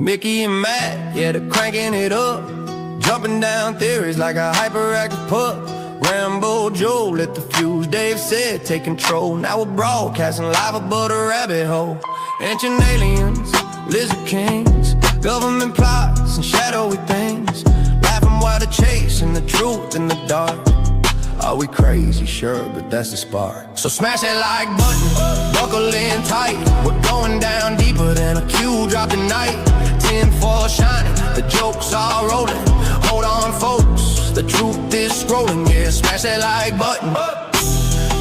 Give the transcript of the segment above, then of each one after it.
Mickey and Matt, yeah, they're cranking it up, jumping down theories like a hyperactive pup. Rambo Joe lit the fuse, Dave said take control. Now we're broadcasting live above the rabbit hole. Ancient aliens, lizard kings, government plots and shadowy things, laughing while they're chasing the truth in the dark. Are we crazy? Sure, but that's the spark. So smash that like button, buckle in tight. We're going down deeper than a cue drop tonight. 10-4 shining, the jokes are rolling. Hold on, folks, the truth is scrolling. Yeah, smash that like button.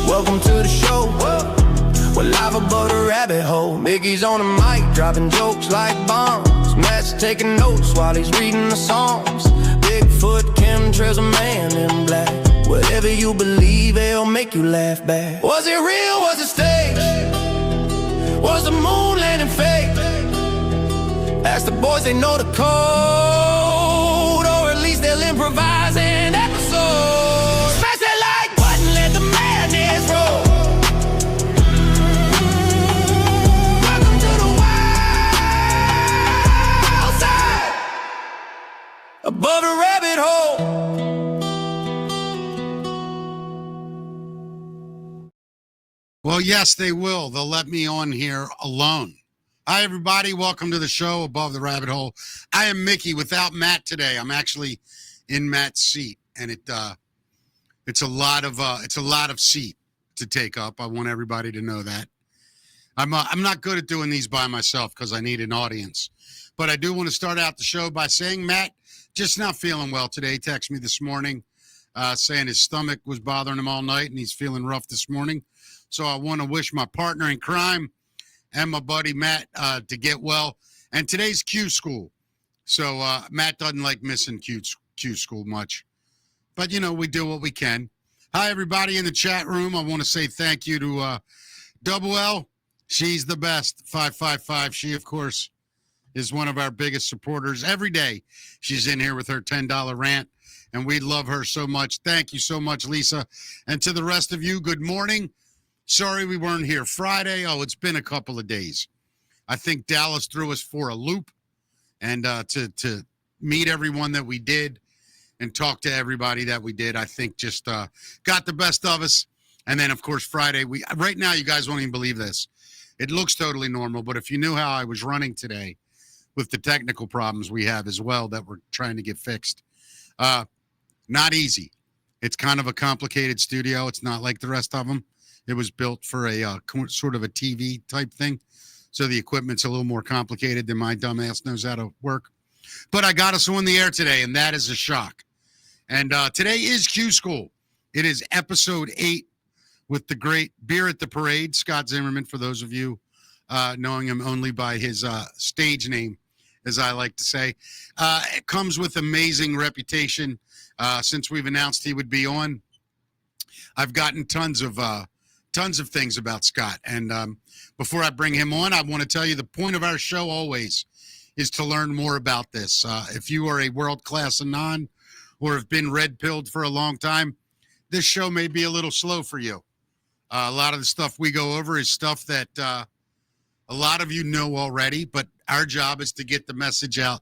Welcome to the show. We're live above the rabbit hole. Mickey's on the mic, dropping jokes like bombs. Matt's taking notes while he's reading the Psalms. Bigfoot, chemtrails, a man in black. Whatever you believe, it'll make you laugh back. Was it real? Was it stage? Was the moon landing fake? Ask the boys, they know the code, or at least they'll improvise an episode. Smash that like button, let the madness roll. Welcome to the wild side, above the rabbit hole. Well, yes, they will. They'll let me on here alone. Hi, everybody. Welcome to the show, Above the Rabbit Hole. I am Mickey without Matt today. I'm actually in Matt's seat, and it's a lot of seat to take up. I want everybody to know that. I'm not good at doing these by myself because I need an audience. But I do want to start out the show by saying Matt just not feeling well today. He texted me this morning saying his stomach was bothering him all night, and he's feeling rough this morning. So I want to wish my partner in crime and my buddy Matt to get well. And today's Q school. So Matt doesn't like missing Q school much. But, you know, we do what we can. Hi, everybody in the chat room. I want to say thank you to Double L. She's the best, 555. She, of course, is one of our biggest supporters. Every day she's in here with her $10 rant, and we love her so much. Thank you so much, Lisa. And to the rest of you, good morning. Sorry we weren't here Friday. Oh, it's been a couple of days. I think Dallas threw us for a loop. And to meet everyone that we did and talk to everybody that we did, I think just got the best of us. And then, of course, Friday, right now, you guys won't even believe this. It looks totally normal. But if you knew how I was running today with the technical problems we have as well that we're trying to get fixed, not easy. It's kind of a complicated studio. It's not like the rest of them. It was built for a sort of a TV type thing. So the equipment's a little more complicated than my dumb ass knows how to work. But I got us on the air today, and that is a shock. And today is Q School. It is episode 8 with the great Beer at the Parade, Scott Zimmerman, for those of you knowing him only by his stage name, as I like to say. It comes with amazing reputation. Since we've announced he would be on, I've gotten tons of things about Scott. And before I bring him on, I want to tell you the point of our show always is to learn more about this. If you are a world-class Anon or have been red-pilled for a long time, this show may be a little slow for you. A lot of the stuff we go over is stuff that a lot of you know already, but our job is to get the message out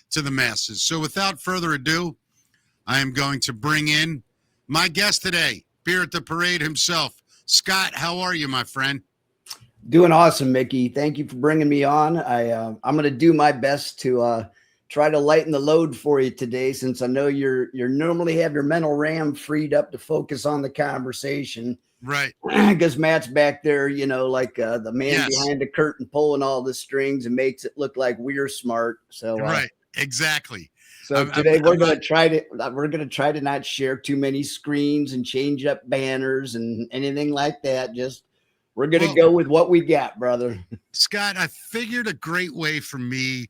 to the masses. So without further ado, I am going to bring in my guest today, Beer at the Parade himself. Scott, how are you, my friend? Doing awesome, Mickey. Thank you for bringing me on. I'm going to do my best to try to lighten the load for you today, since I know you're normally have your mental RAM freed up to focus on the conversation. Right. Because Matt's back there, you know, like the man behind the curtain pulling all the strings and makes it look like we're smart. So right, exactly. So today we're going to try to not share too many screens and change up banners and anything like that. Just we're going to go with what we got, brother. Scott, I figured a great way for me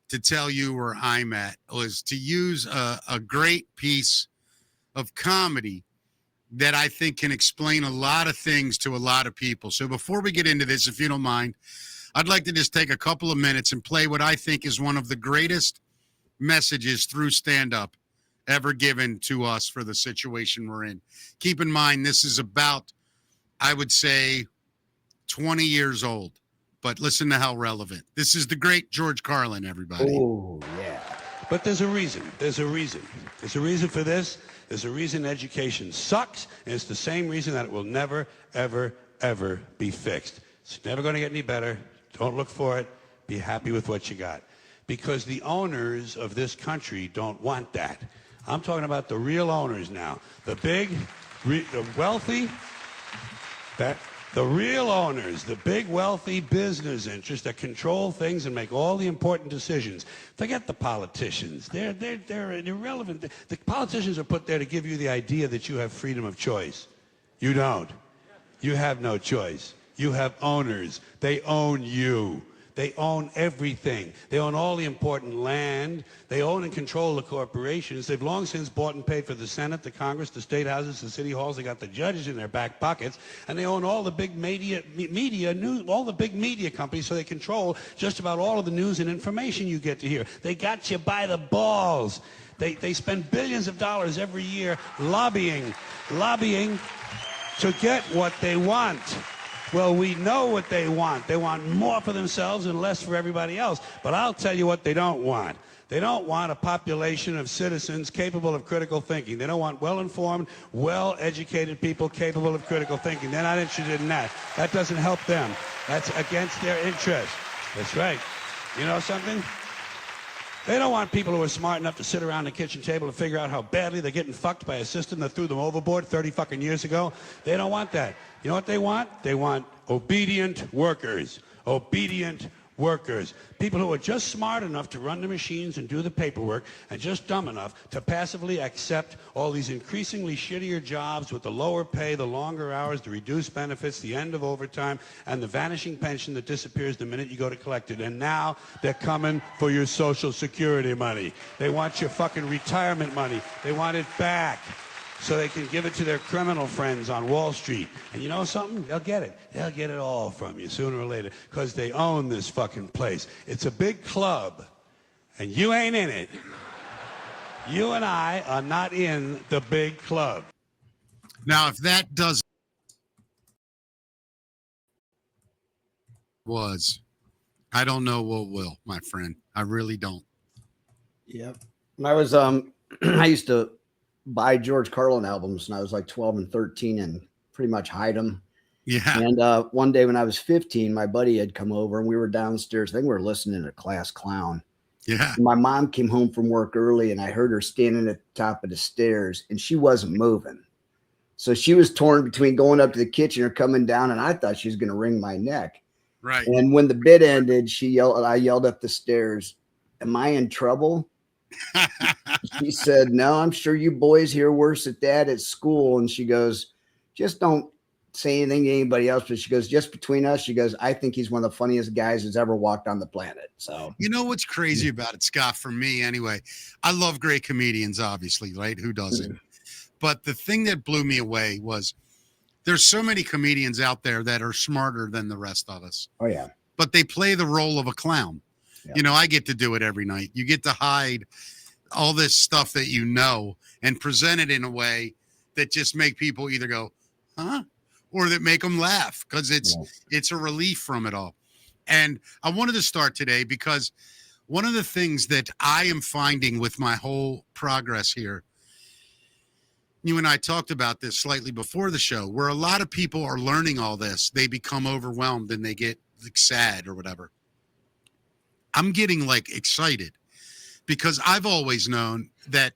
to tell you where I'm at was to use a great piece of comedy that I think can explain a lot of things to a lot of people. So before we get into this, if you don't mind, I'd like to just take a couple of minutes and play what I think is one of the greatest messages through stand-up ever given to us for the situation we're in. Keep in mind, this is about, I would say, 20 years old, but listen to how relevant. This is the great George Carlin, everybody. Oh, yeah. But there's a reason. There's a reason. There's a reason for this. There's a reason education sucks, and it's the same reason that it will never, ever, ever be fixed. It's never going to get any better. Don't look for it. Be happy with what you got. Because the owners of this country don't want that. I'm talking about the real owners now. The big, the wealthy, the real owners, the big wealthy business interests that control things and make all the important decisions. Forget the politicians. They're irrelevant. The politicians are put there to give you the idea that you have freedom of choice. You don't. You have no choice. You have owners. They own you. They own everything. They own all the important land. They own and control the corporations. They've long since bought and paid for the Senate, the Congress, the state houses, the city halls. They got the judges in their back pockets, and they own all the big all the big media companies. So they control just about all of the news and information you get to hear. They got you by the balls. They spend billions of dollars every year lobbying to get what they want. Well, we know what they want. They want more for themselves and less for everybody else. But I'll tell you what they don't want. They don't want a population of citizens capable of critical thinking. They don't want well-informed, well-educated people capable of critical thinking. They're not interested in that. That doesn't help them. That's against their interest. That's right. You know something? They don't want people who are smart enough to sit around the kitchen table and figure out how badly they're getting fucked by a system that threw them overboard 30 fucking years ago. They don't want that. You know what they want? They want obedient workers. Obedient workers. People who are just smart enough to run the machines and do the paperwork and just dumb enough to passively accept all these increasingly shittier jobs with the lower pay, the longer hours, the reduced benefits, the end of overtime, and the vanishing pension that disappears the minute you go to collect it. And now they're coming for your Social Security money. They want your fucking retirement money. They want it back so they can give it to their criminal friends on Wall Street. And you know something? They'll get it. They'll get it all from you sooner or later because they own this fucking place. It's a big club, and you ain't in it. You and I are not in the big club. Now, if that does I don't know what will, my friend. I really don't. Yep. When I was I used to buy George Carlin albums when I was like 12 and 13 and pretty much hide them. Yeah. And one day when I was 15, my buddy had come over and we were downstairs. I think we were listening to Class Clown. Yeah. And my mom came home from work early and I heard her standing at the top of the stairs and she wasn't moving. So she was torn between going up to the kitchen or coming down, and I thought she was going to wring my neck. Right. And when the bit ended, I yelled up the stairs, "Am I in trouble?" She said, "No, I'm sure you boys hear worse at that at school." And she goes, "Just don't say anything to anybody else." But she goes, "Just between us," she goes, "I think he's one of the funniest guys that's ever walked on the planet." So, you know what's crazy about it, Scott, for me anyway, I love great comedians, obviously, right? Who doesn't? But the thing that blew me away was there's so many comedians out there that are smarter than the rest of us. oh yeah. But they play the role of a clown. Yeah. You know, I get to do it every night. You get to hide all this stuff that you know and present it in a way that just make people either go, huh? Or that make them laugh because it's a relief from it all. And I wanted to start today because one of the things that I am finding with my whole progress here, you and I talked about this slightly before the show, where a lot of people are learning all this. They become overwhelmed and they get like sad or whatever. I'm getting like excited because I've always known that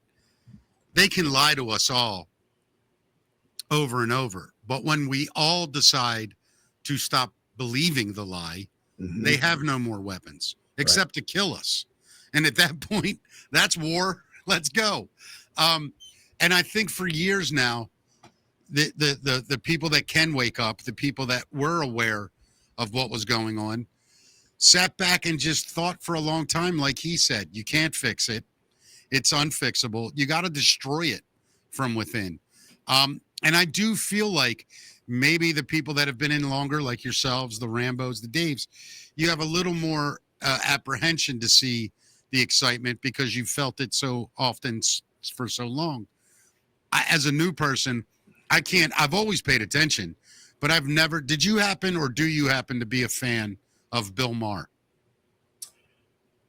they can lie to us all over and over. But when we all decide to stop believing the lie, they have no more weapons except to kill us. And at that point, that's war. Let's go. And I think for years now, the people that can wake up, the people that were aware of what was going on, sat back and just thought for a long time, like he said, you can't fix it. It's unfixable. You got to destroy it from within. And I do feel like maybe the people that have been in longer, like yourselves, the Rambos, the Daves, you have a little more apprehension to see the excitement because you felt it so often for so long. As a new person, I've always paid attention, but I've never, did you happen or do you happen to be a fan of Bill Maher?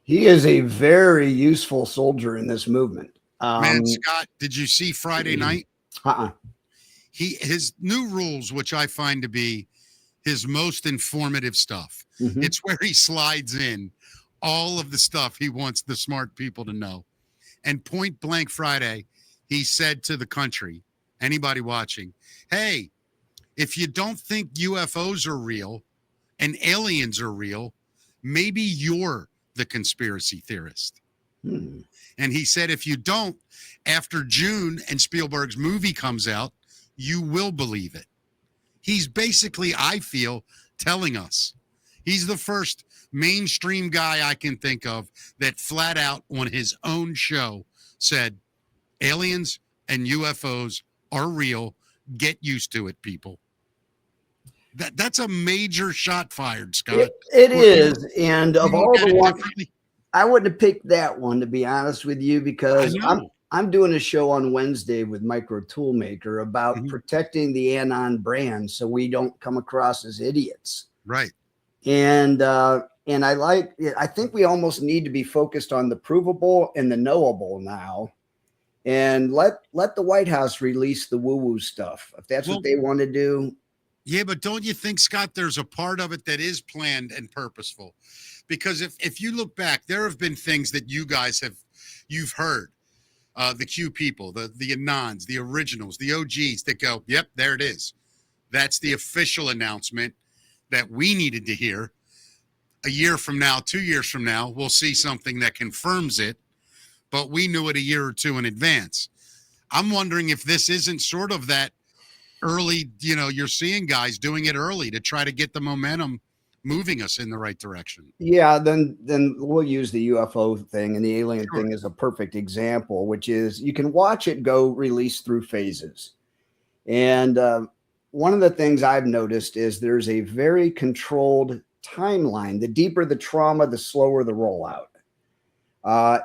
He is a very useful soldier in this movement. Man, Scott, did you see Friday night? Uh-uh. His new rules, which I find to be his most informative stuff. Mhm. It's where he slides in all of the stuff he wants the smart people to know. And point blank Friday, he said to the country, anybody watching, hey, if you don't think UFOs are real and aliens are real, maybe you're the conspiracy theorist. Hmm. And he said, if you don't, after June and Spielberg's movie comes out, you will believe it. He's basically, I feel, telling us. He's the first mainstream guy I can think of that flat out on his own show said, aliens and UFOs are real. Get used to it, people. That's a major shot fired, Scott. It is. And of You all look at the it ones, differently? I wouldn't have picked that one, to be honest with you, I because know. I'm doing a show on Wednesday with Micro Toolmaker about Mhm. protecting the Anon brand so we don't come across as idiots. Right. And I think we almost need to be focused on the provable and the knowable now, and let the White House release the woo-woo stuff if that's Well, what they want to do. yeah, but don't you think, Scott, there's a part of it that is planned and purposeful? Because if you look back, there have been things that you've heard, the Q people, the Anons, the originals, the OGs that go, yep, there it is. That's the official announcement that we needed to hear. A year from now, 2 years from now, we'll see something that confirms it, but we knew it a year or two in advance. I'm wondering if this isn't sort of that early, you're seeing guys doing it early to try to get the momentum moving us in the right direction. Yeah, then we'll use the UFO thing and the alien Sure. thing as a perfect example, which is you can watch it go release through phases. And one of the things I've noticed is there's a very controlled timeline. The deeper the trauma, the slower the rollout.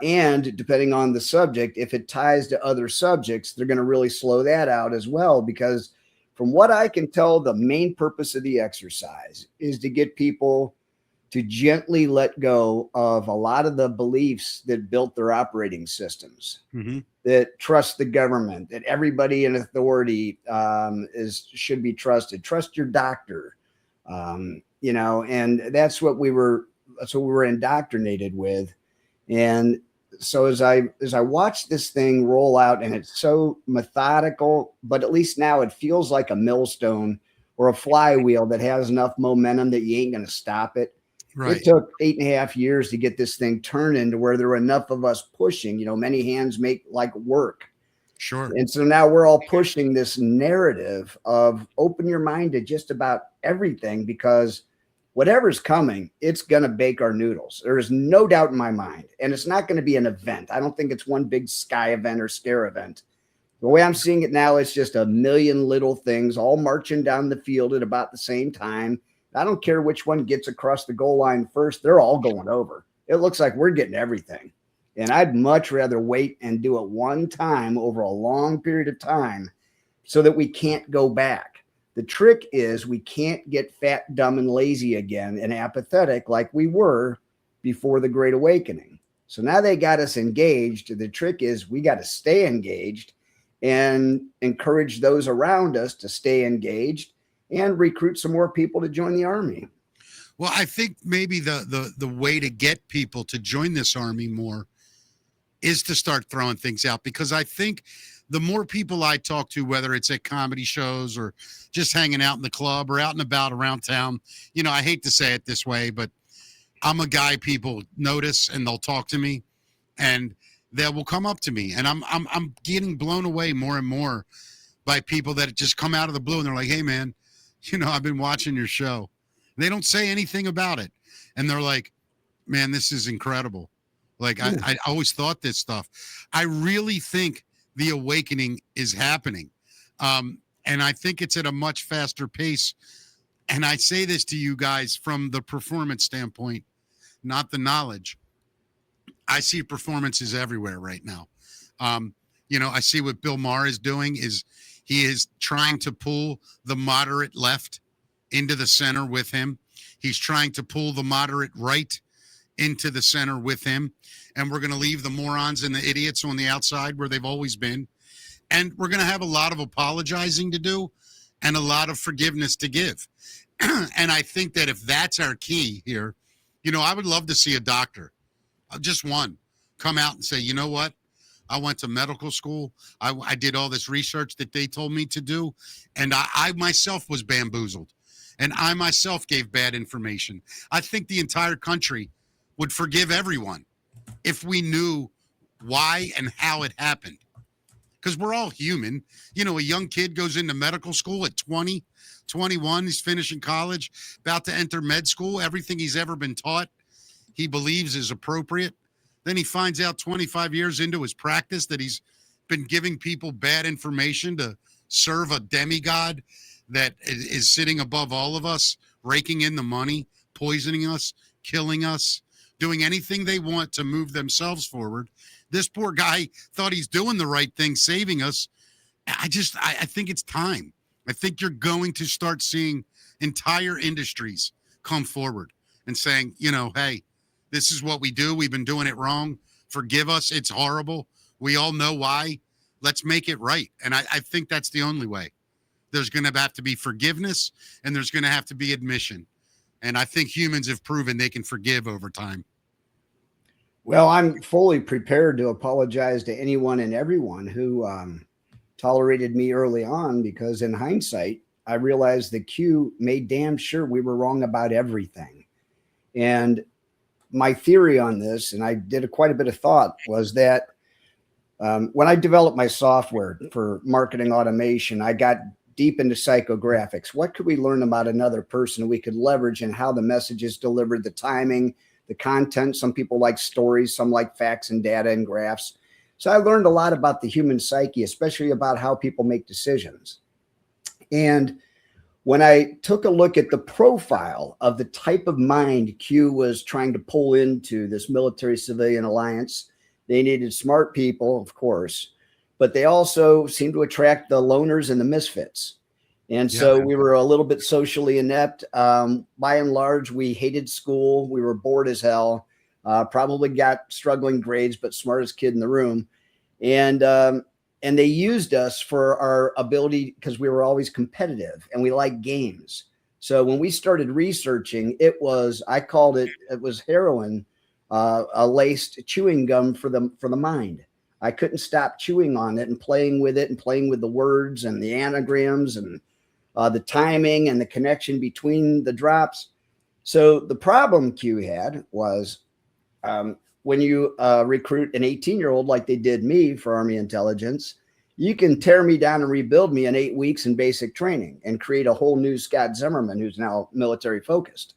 And depending on the subject, if it ties to other subjects, they're going to really slow that out as well. Because from what I can tell, the main purpose of the exercise is to get people to gently let go of a lot of the beliefs that built their operating systems, Mm-hmm. that trust the government, that everybody in authority should be trusted. Trust your doctor, and that's what we were indoctrinated with. And so as I watch this thing roll out, and it's so methodical, but at least now it feels like a millstone or a flywheel that has enough momentum that you ain't going to stop it. Right. It took 8.5 years to get this thing turning to where there were enough of us pushing. Many hands make like work. Sure. And so now we're all pushing this narrative of open your mind to just about everything, because whatever's coming, it's going to bake our noodles. There is no doubt in my mind. And it's not going to be an event. I don't think it's one big sky event or scare event. The way I'm seeing it now, it's just a million little things all marching down the field at about the same time. I don't care which one gets across the goal line first. They're all going over. It looks like we're getting everything. And I'd much rather wait and do it one time over a long period of time so that we can't go back. The trick is we can't get fat, dumb, and lazy again and apathetic like we were before the Great Awakening. So now they got us engaged. The trick is we got to stay engaged and encourage those around us to stay engaged and recruit some more people to join the army. Well, I think maybe the way to get people to join this army more is to start throwing things out, because I think the more people I talk to, whether it's at comedy shows or just hanging out in the club or out and about around town, I hate to say it this way, but I'm a guy people notice and they'll talk to me and they will come up to me, and I'm getting blown away more and more by people that just come out of the blue and they're like, hey man, I've been watching your show. They don't say anything about it. And they're like, man, this is incredible. Like, I always thought this stuff. I really think the awakening is happening. And I think it's at a much faster pace. And I say this to you guys from the performance standpoint, not the knowledge. I see performances everywhere right now. I see what Bill Maher is doing is he is trying to pull the moderate left into the center with him. He's trying to pull the moderate right into the center with him. And we're going to leave the morons and the idiots on the outside where they've always been. And we're going to have a lot of apologizing to do and a lot of forgiveness to give. And I think that if that's our key here, I would love to see a doctor, just one, come out and say, you know what? I went to medical school. I did all this research that they told me to do. And I myself was bamboozled. And I myself gave bad information. I think the entire country would forgive everyone if we knew why and how it happened. Because we're all human. A young kid goes into medical school at 20, 21. He's finishing college, about to enter med school. Everything he's ever been taught, he believes is appropriate. Then he finds out 25 years into his practice that he's been giving people bad information to serve a demigod that is sitting above all of us, raking in the money, poisoning us, killing us, doing anything they want to move themselves forward. This poor guy thought he's doing the right thing, saving us. I think it's time. I think you're going to start seeing entire industries come forward and saying, hey, this is what we do. We've been doing it wrong. Forgive us. It's horrible. We all know why. Let's make it right. And I think that's the only way. There's going to have to be forgiveness, and there's going to have to be admission. And I think humans have proven they can forgive over time. Well, I'm fully prepared to apologize to anyone and everyone who tolerated me early on, because in hindsight, I realized that Q made damn sure we were wrong about everything. And my theory on this, and I did quite a bit of thought, was that when I developed my software for marketing automation, I got deep into psychographics. What could we learn about another person we could leverage, and how the message is delivered, the timing, the content? Some people like stories, some like facts and data and graphs. So I learned a lot about the human psyche, especially about how people make decisions. And when I took a look at the profile of the type of mind Q was trying to pull into this military-civilian alliance, they needed smart people, of course, but they also seemed to attract the loners and the misfits. And so we were a little bit socially inept. By and large, we hated school. We were bored as hell, probably got struggling grades, but smartest kid in the room. And they used us for our ability, because we were always competitive and we liked games. So when we started researching, I called it was heroin, a laced chewing gum for the mind. I couldn't stop chewing on it and playing with the words and the anagrams and the timing and the connection between the drops. So the problem Q had was when you recruit an 18-year-old like they did me for Army intelligence, you can tear me down and rebuild me in 8 weeks in basic training and create a whole new Scott Zimmerman who's now military focused.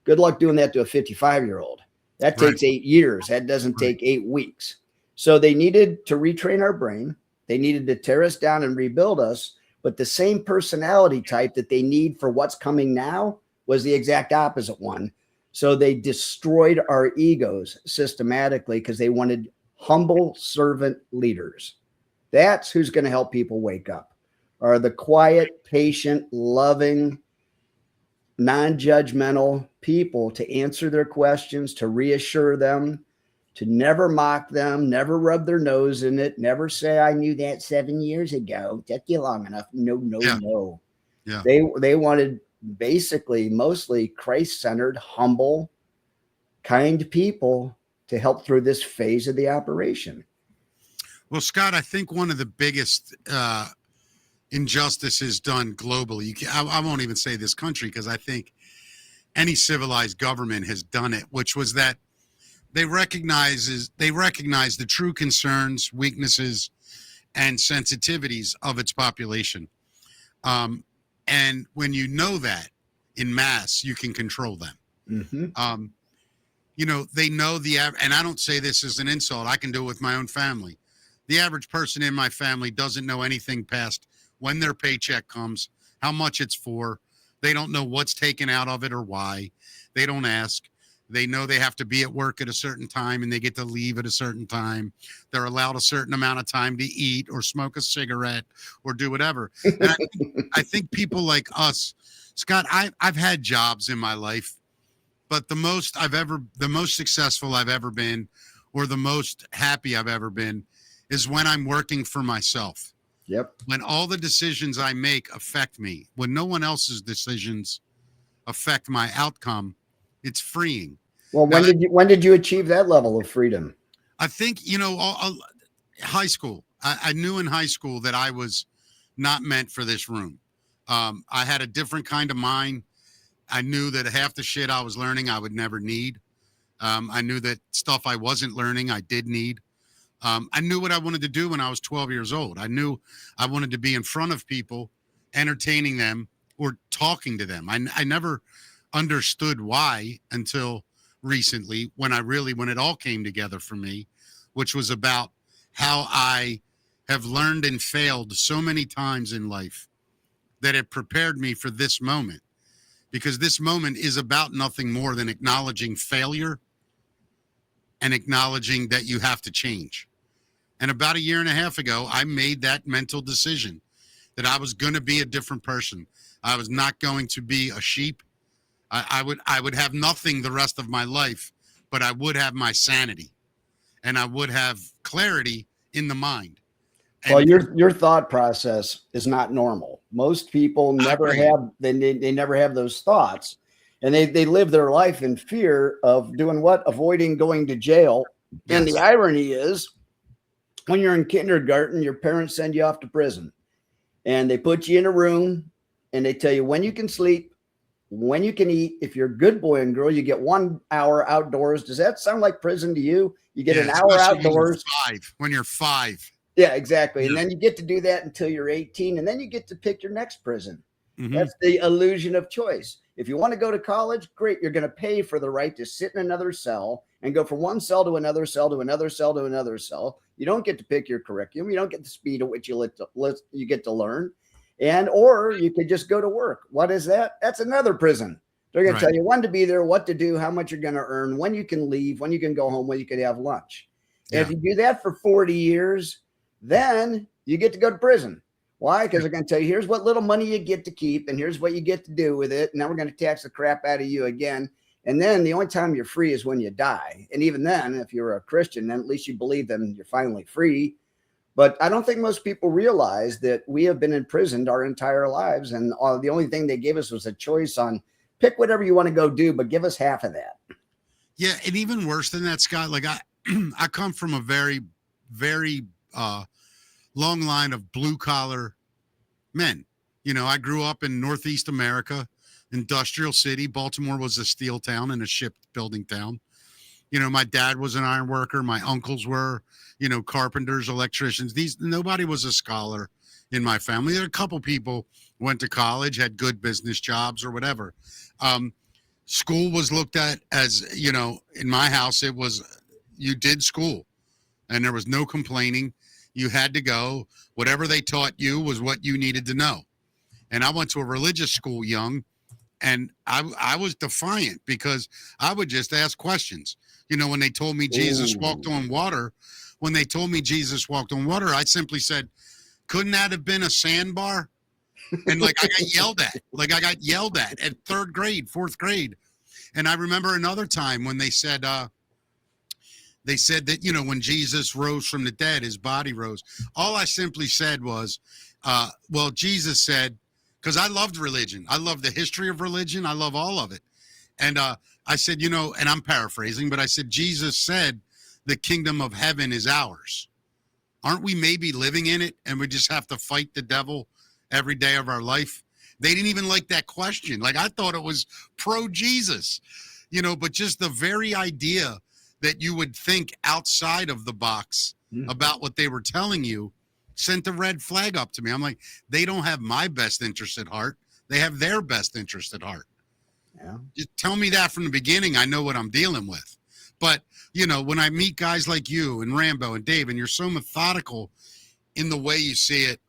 Good luck doing that to a 55-year-old. That takes 8 years. That doesn't take 8 weeks. So they needed to retrain our brain. They needed to tear us down and rebuild us. But the same personality type that they need for what's coming now was the exact opposite one. So they destroyed our egos systematically because they wanted humble servant leaders. That's who's going to help people wake up, are the quiet, patient, loving, non-judgmental people to answer their questions, to reassure them, to never mock them, never rub their nose in it, never say, I knew that 7 years ago. Took you long enough. No. Yeah. They wanted basically mostly Christ-centered, humble, kind people to help through this phase of the operation. Well, Scott, I think one of the biggest injustices done globally, I won't even say this country, because I think any civilized government has done it, which was that they recognize the true concerns, weaknesses, and sensitivities of its population. And when you know that in mass, you can control them. Mm-hmm. They know and I don't say this as an insult. I can do it with my own family. The average person in my family doesn't know anything past when their paycheck comes, how much it's for. They don't know what's taken out of it or why. They don't ask. They know they have to be at work at a certain time and they get to leave at a certain time. They're allowed a certain amount of time to eat or smoke a cigarette or do whatever. And I think people like us, Scott, I've had jobs in my life But the most successful I've ever been, or the most happy I've ever been, is when I'm working for myself. Yep. When all the decisions I make affect me, when no one else's decisions affect my outcome, it's freeing. Well, Now, when did you achieve that level of freedom? I think, high school, I knew in high school that I was not meant for this room. I had a different kind of mind. I knew that half the shit I was learning, I would never need. I knew that stuff I wasn't learning, I did need. I knew what I wanted to do when I was 12 years old. I knew I wanted to be in front of people, entertaining them or talking to them. I never understood why until recently when it all came together for me, which was about how I have learned and failed so many times in life that it prepared me for this moment. Because this moment is about nothing more than acknowledging failure and acknowledging that you have to change. And about a year and a half ago, I made that mental decision that I was going to be a different person. I was not going to be a sheep. I would have nothing the rest of my life, but I would have my sanity and I would have clarity in the mind. And Well, your thought process is not normal. Most people never have they never have those thoughts, and they live their life in fear of doing what? Avoiding going to jail. Yes. And the irony is, when you're in kindergarten, your parents send you off to prison, and they put you in a room, and they tell you when you can sleep, when you can eat. If you're a good boy and girl, you get 1 hour outdoors. Does that sound like prison to you? You get an hour outdoors. When you're 5. Yeah, exactly. Yeah. And then you get to do that until you're 18, and then you get to pick your next prison. Mm-hmm. That's the illusion of choice. If you want to go to college, great. You're going to pay for the right to sit in another cell and go from one cell to another cell to another cell to another cell. You don't get to pick your curriculum. You don't get the speed at which you get to learn. Or you could just go to work. What is that? That's another prison. They're going to tell you when to be there, what to do, how much you're going to earn, when you can leave, when you can go home, when you can have lunch. Yeah. And if you do that for 40 years, then you get to go to prison. Why? Because they're going to tell you, here's what little money you get to keep, and here's what you get to do with it. And now we're going to tax the crap out of you again. And then the only time you're free is when you die. And even then, if you're a Christian, then at least you believe them, you're finally free. But I don't think most people realize that we have been imprisoned our entire lives. And the only thing they gave us was a choice on pick whatever you want to go do, but give us half of that. Yeah. And even worse than that, Scott, like I come from a very, very long line of blue collar men. I grew up in Northeast America, industrial city. Baltimore was a steel town and a shipbuilding town. My dad was an iron worker. My uncles were, carpenters, electricians. Nobody was a scholar in my family. There were a couple people went to college, had good business jobs or whatever. School was looked at as, in my house, it was, you did school and there was no complaining. You had to go. Whatever they taught you was what you needed to know. And I went to a religious school young, and I was defiant because I would just ask questions. When they told me Jesus walked on water, I simply said, couldn't that have been a sandbar? And I got yelled at at 3rd grade, 4th grade. And I remember another time when they said that, when Jesus rose from the dead, his body rose. All I simply said was, well, Jesus said, because I loved religion. I love the history of religion. I love all of it. And I said, and I'm paraphrasing, but I said, Jesus said the kingdom of heaven is ours. Aren't we maybe living in it and we just have to fight the devil every day of our life? They didn't even like that question. I thought it was pro-Jesus, but just the very idea that you would think outside of the box about what they were telling you sent a red flag up to me. I'm like, they don't have my best interest at heart. They have their best interest at heart. Yeah. Just tell me that from the beginning. I know what I'm dealing with. But, when I meet guys like you and Rambo and Dave, and you're so methodical in the way you see it,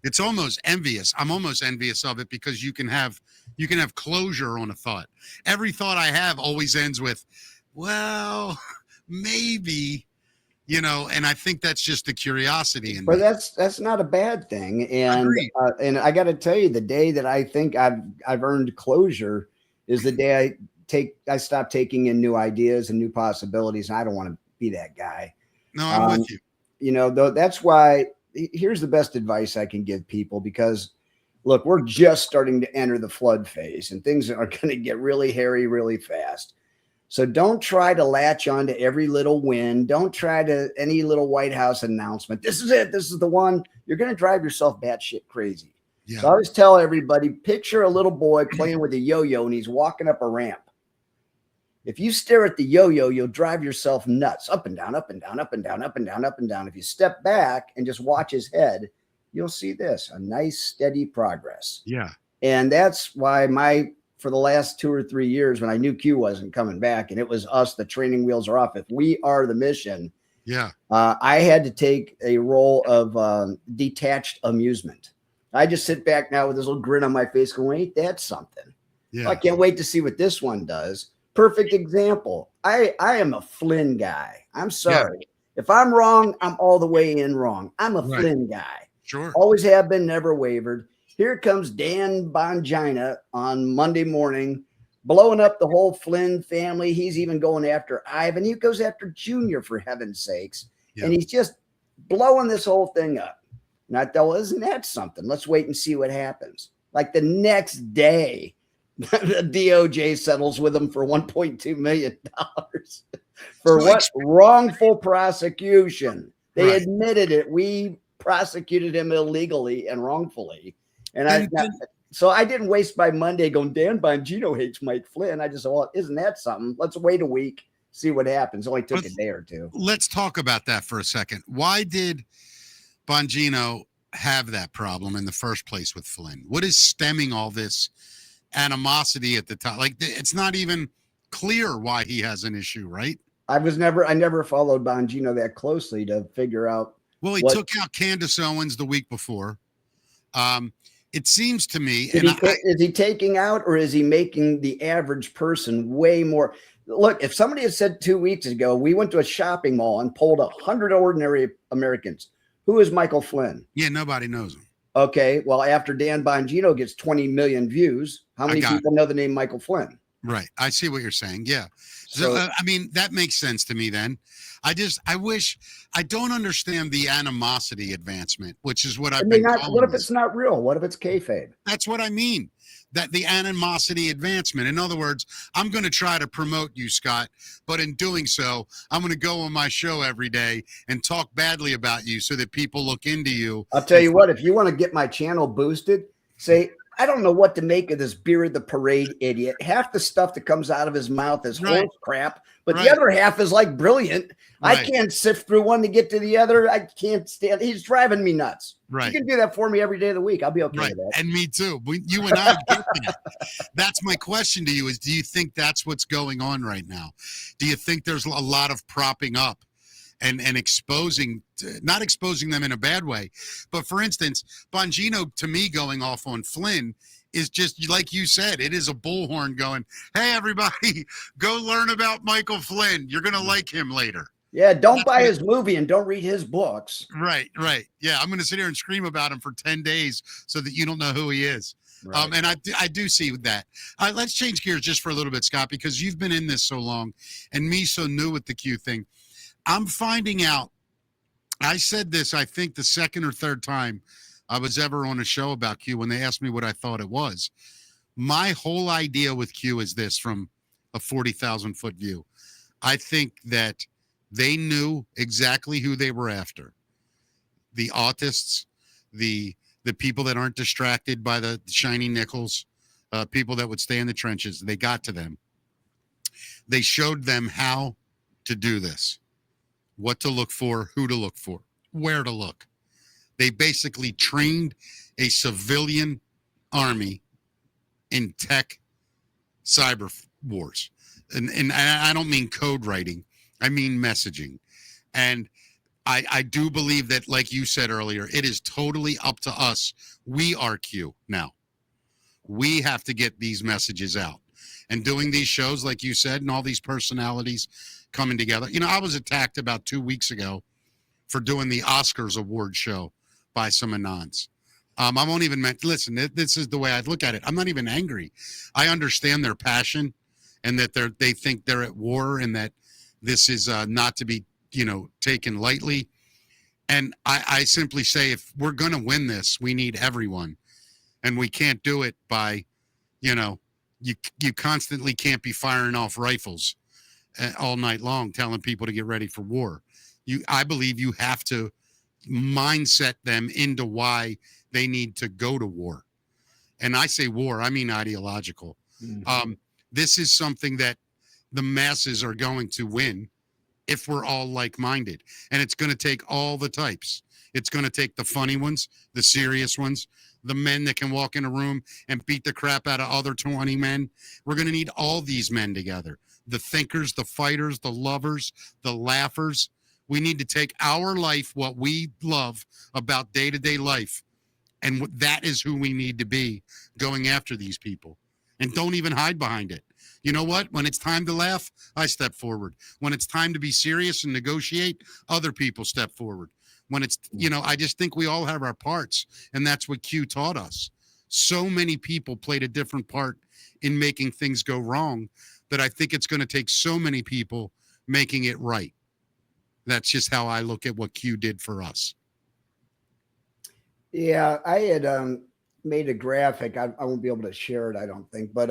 it's almost envious. I'm almost envious of it because you can have closure on a thought. Every thought I have always ends with, well, maybe, and I think that's just the curiosity in But me. that's not a bad thing. And I got to tell you, the day that I think I've earned closure is the day stopped taking in new ideas and new possibilities. And I don't want to be that guy. No, I'm with you. You know, though, that's why here's the best advice I can give people, because look, we're just starting to enter the flood phase and things are going to get really hairy really fast. So don't try to latch on to every little win. Don't try to any little White House announcement. This is it. This is the one. You're going to drive yourself batshit crazy. Yeah. So I always tell everybody, picture a little boy playing with a yo-yo and he's walking up a ramp. If you stare at the yo-yo, you'll drive yourself nuts, up and down, up and down, up and down, up and down, up and down. If you step back and just watch his head, you'll see this, a nice steady progress. Yeah. And that's why for the last 2 or 3 years, when I knew Q wasn't coming back and it was us, the training wheels are off. If we are the mission, yeah, I had to take a role of detached amusement. I just sit back now with this little grin on my face going, ain't that something? yeah. I can't wait to see what this one does. Perfect example. I am a Flynn guy. I'm sorry. Yeah. If I'm wrong, I'm all the way in wrong. I'm a Flynn guy. Sure. Always have been, never wavered. Here comes Dan Bongina on Monday morning, blowing up the whole Flynn family. He's even going after Ivan. He goes after Junior, for heaven's sakes. Yeah. And he's just blowing this whole thing up. And I thought, well, isn't that something? Let's wait and see what happens. Like the next day, the DOJ settles with him for $1.2 million for what? Wrongful prosecution. They admitted it. We prosecuted him illegally and wrongfully. And I didn't waste my Monday going, Dan Bongino hates Mike Flynn. I just said, well, isn't that something? Let's wait a week, see what happens. It only took a day or two. Let's talk about that for a second. Why did Bongino have that problem in the first place with Flynn? What is stemming all this animosity at the top? Like, it's not even clear why he has an issue, right? I never followed Bongino that closely to figure out. Well, he took out Candace Owens the week before. It seems to me. Is he taking out, or is he making the average person way more? Look, if somebody had said 2 weeks ago, we went to a shopping mall and polled 100 ordinary Americans, who is Michael Flynn? Yeah, nobody knows him. Okay, well, after Dan Bongino gets 20 million views, how many people know the name Michael Flynn? Right. I see what you're saying. Yeah. So, I mean, that makes sense to me then. I don't understand the animosity advancement, which is what I've been calling. What if it's not real? What if it's kayfabe? That's what I mean. That the animosity advancement. In other words, I'm going to try to promote you, Scott, but in doing so, I'm going to go on my show every day and talk badly about you so that people look into you. I'll tell you what, if you want to get my channel boosted, say, I don't know what to make of this Beer of the Parade idiot. Half the stuff that comes out of his mouth is horse crap, but the other half is like brilliant. Right. I can't sift through one to get to the other. I can't stand. He's driving me nuts. Right. You can do that for me every day of the week. I'll be okay with that. And me too. You and I get that. That's my question to you is, do you think that's what's going on right now? Do you think there's a lot of propping up and exposing, not exposing them in a bad way, but for instance, Bongino, to me, going off on Flynn is just like you said, it is a bullhorn going, hey, everybody, go learn about Michael Flynn. You're going to like him later. Yeah, don't buy his movie and don't read his books. Right. Yeah, I'm going to sit here and scream about him for 10 days so that you don't know who he is. Right. And I do see that. Let's change gears just for a little bit, Scott, because you've been in this so long and me so new with the Q thing. I'm finding out, I said this, I think the second or third time I was ever on a show about Q when they asked me what I thought it was. My whole idea with Q is this from a 40,000 foot view. I think that they knew exactly who they were after. The autists, the people that aren't distracted by the shiny nickels, people that would stay in the trenches. They got to them. They showed them how to do this, what to look for, who to look for, where to look. They basically trained a civilian army in tech cyber wars. And I don't mean code writing. I mean messaging. And I do believe that, like you said earlier, it is totally up to us. We are Q now. We have to get these messages out. And doing these shows, like you said, and all these personalities coming together. You know, I was attacked about 2 weeks ago for doing the Oscars award show by some Anons. I won't even listen, this is the way I look at it. I'm not even angry. I understand their passion and that they think they're at war, and that this is not to be, taken lightly. And I simply say, if we're going to win this, we need everyone, and we can't do it by, you constantly can't be firing off rifles all night long, telling people to get ready for war. I believe you have to mindset them into why they need to go to war. And I say war, I mean ideological. This is something that the masses are going to win if we're all like-minded. And it's going to take all the types. It's going to take the funny ones, the serious ones, the men that can walk in a room and beat the crap out of other 20 men. We're going to need all these men together. The thinkers, the fighters, the lovers, the laughers. We need to take our life, what we love about day-to-day life, and that is who we need to be going after these people. And don't even hide behind it. You know what? When it's time to laugh, I step forward. When it's time to be serious and negotiate, other people step forward. When it's, I just think we all have our parts, and that's what Q taught us. So many people played a different part in making things go wrong that I think it's going to take so many people making it right. That's just how I look at what Q did for us. Yeah, I had made a graphic. I won't be able to share it, I don't think, but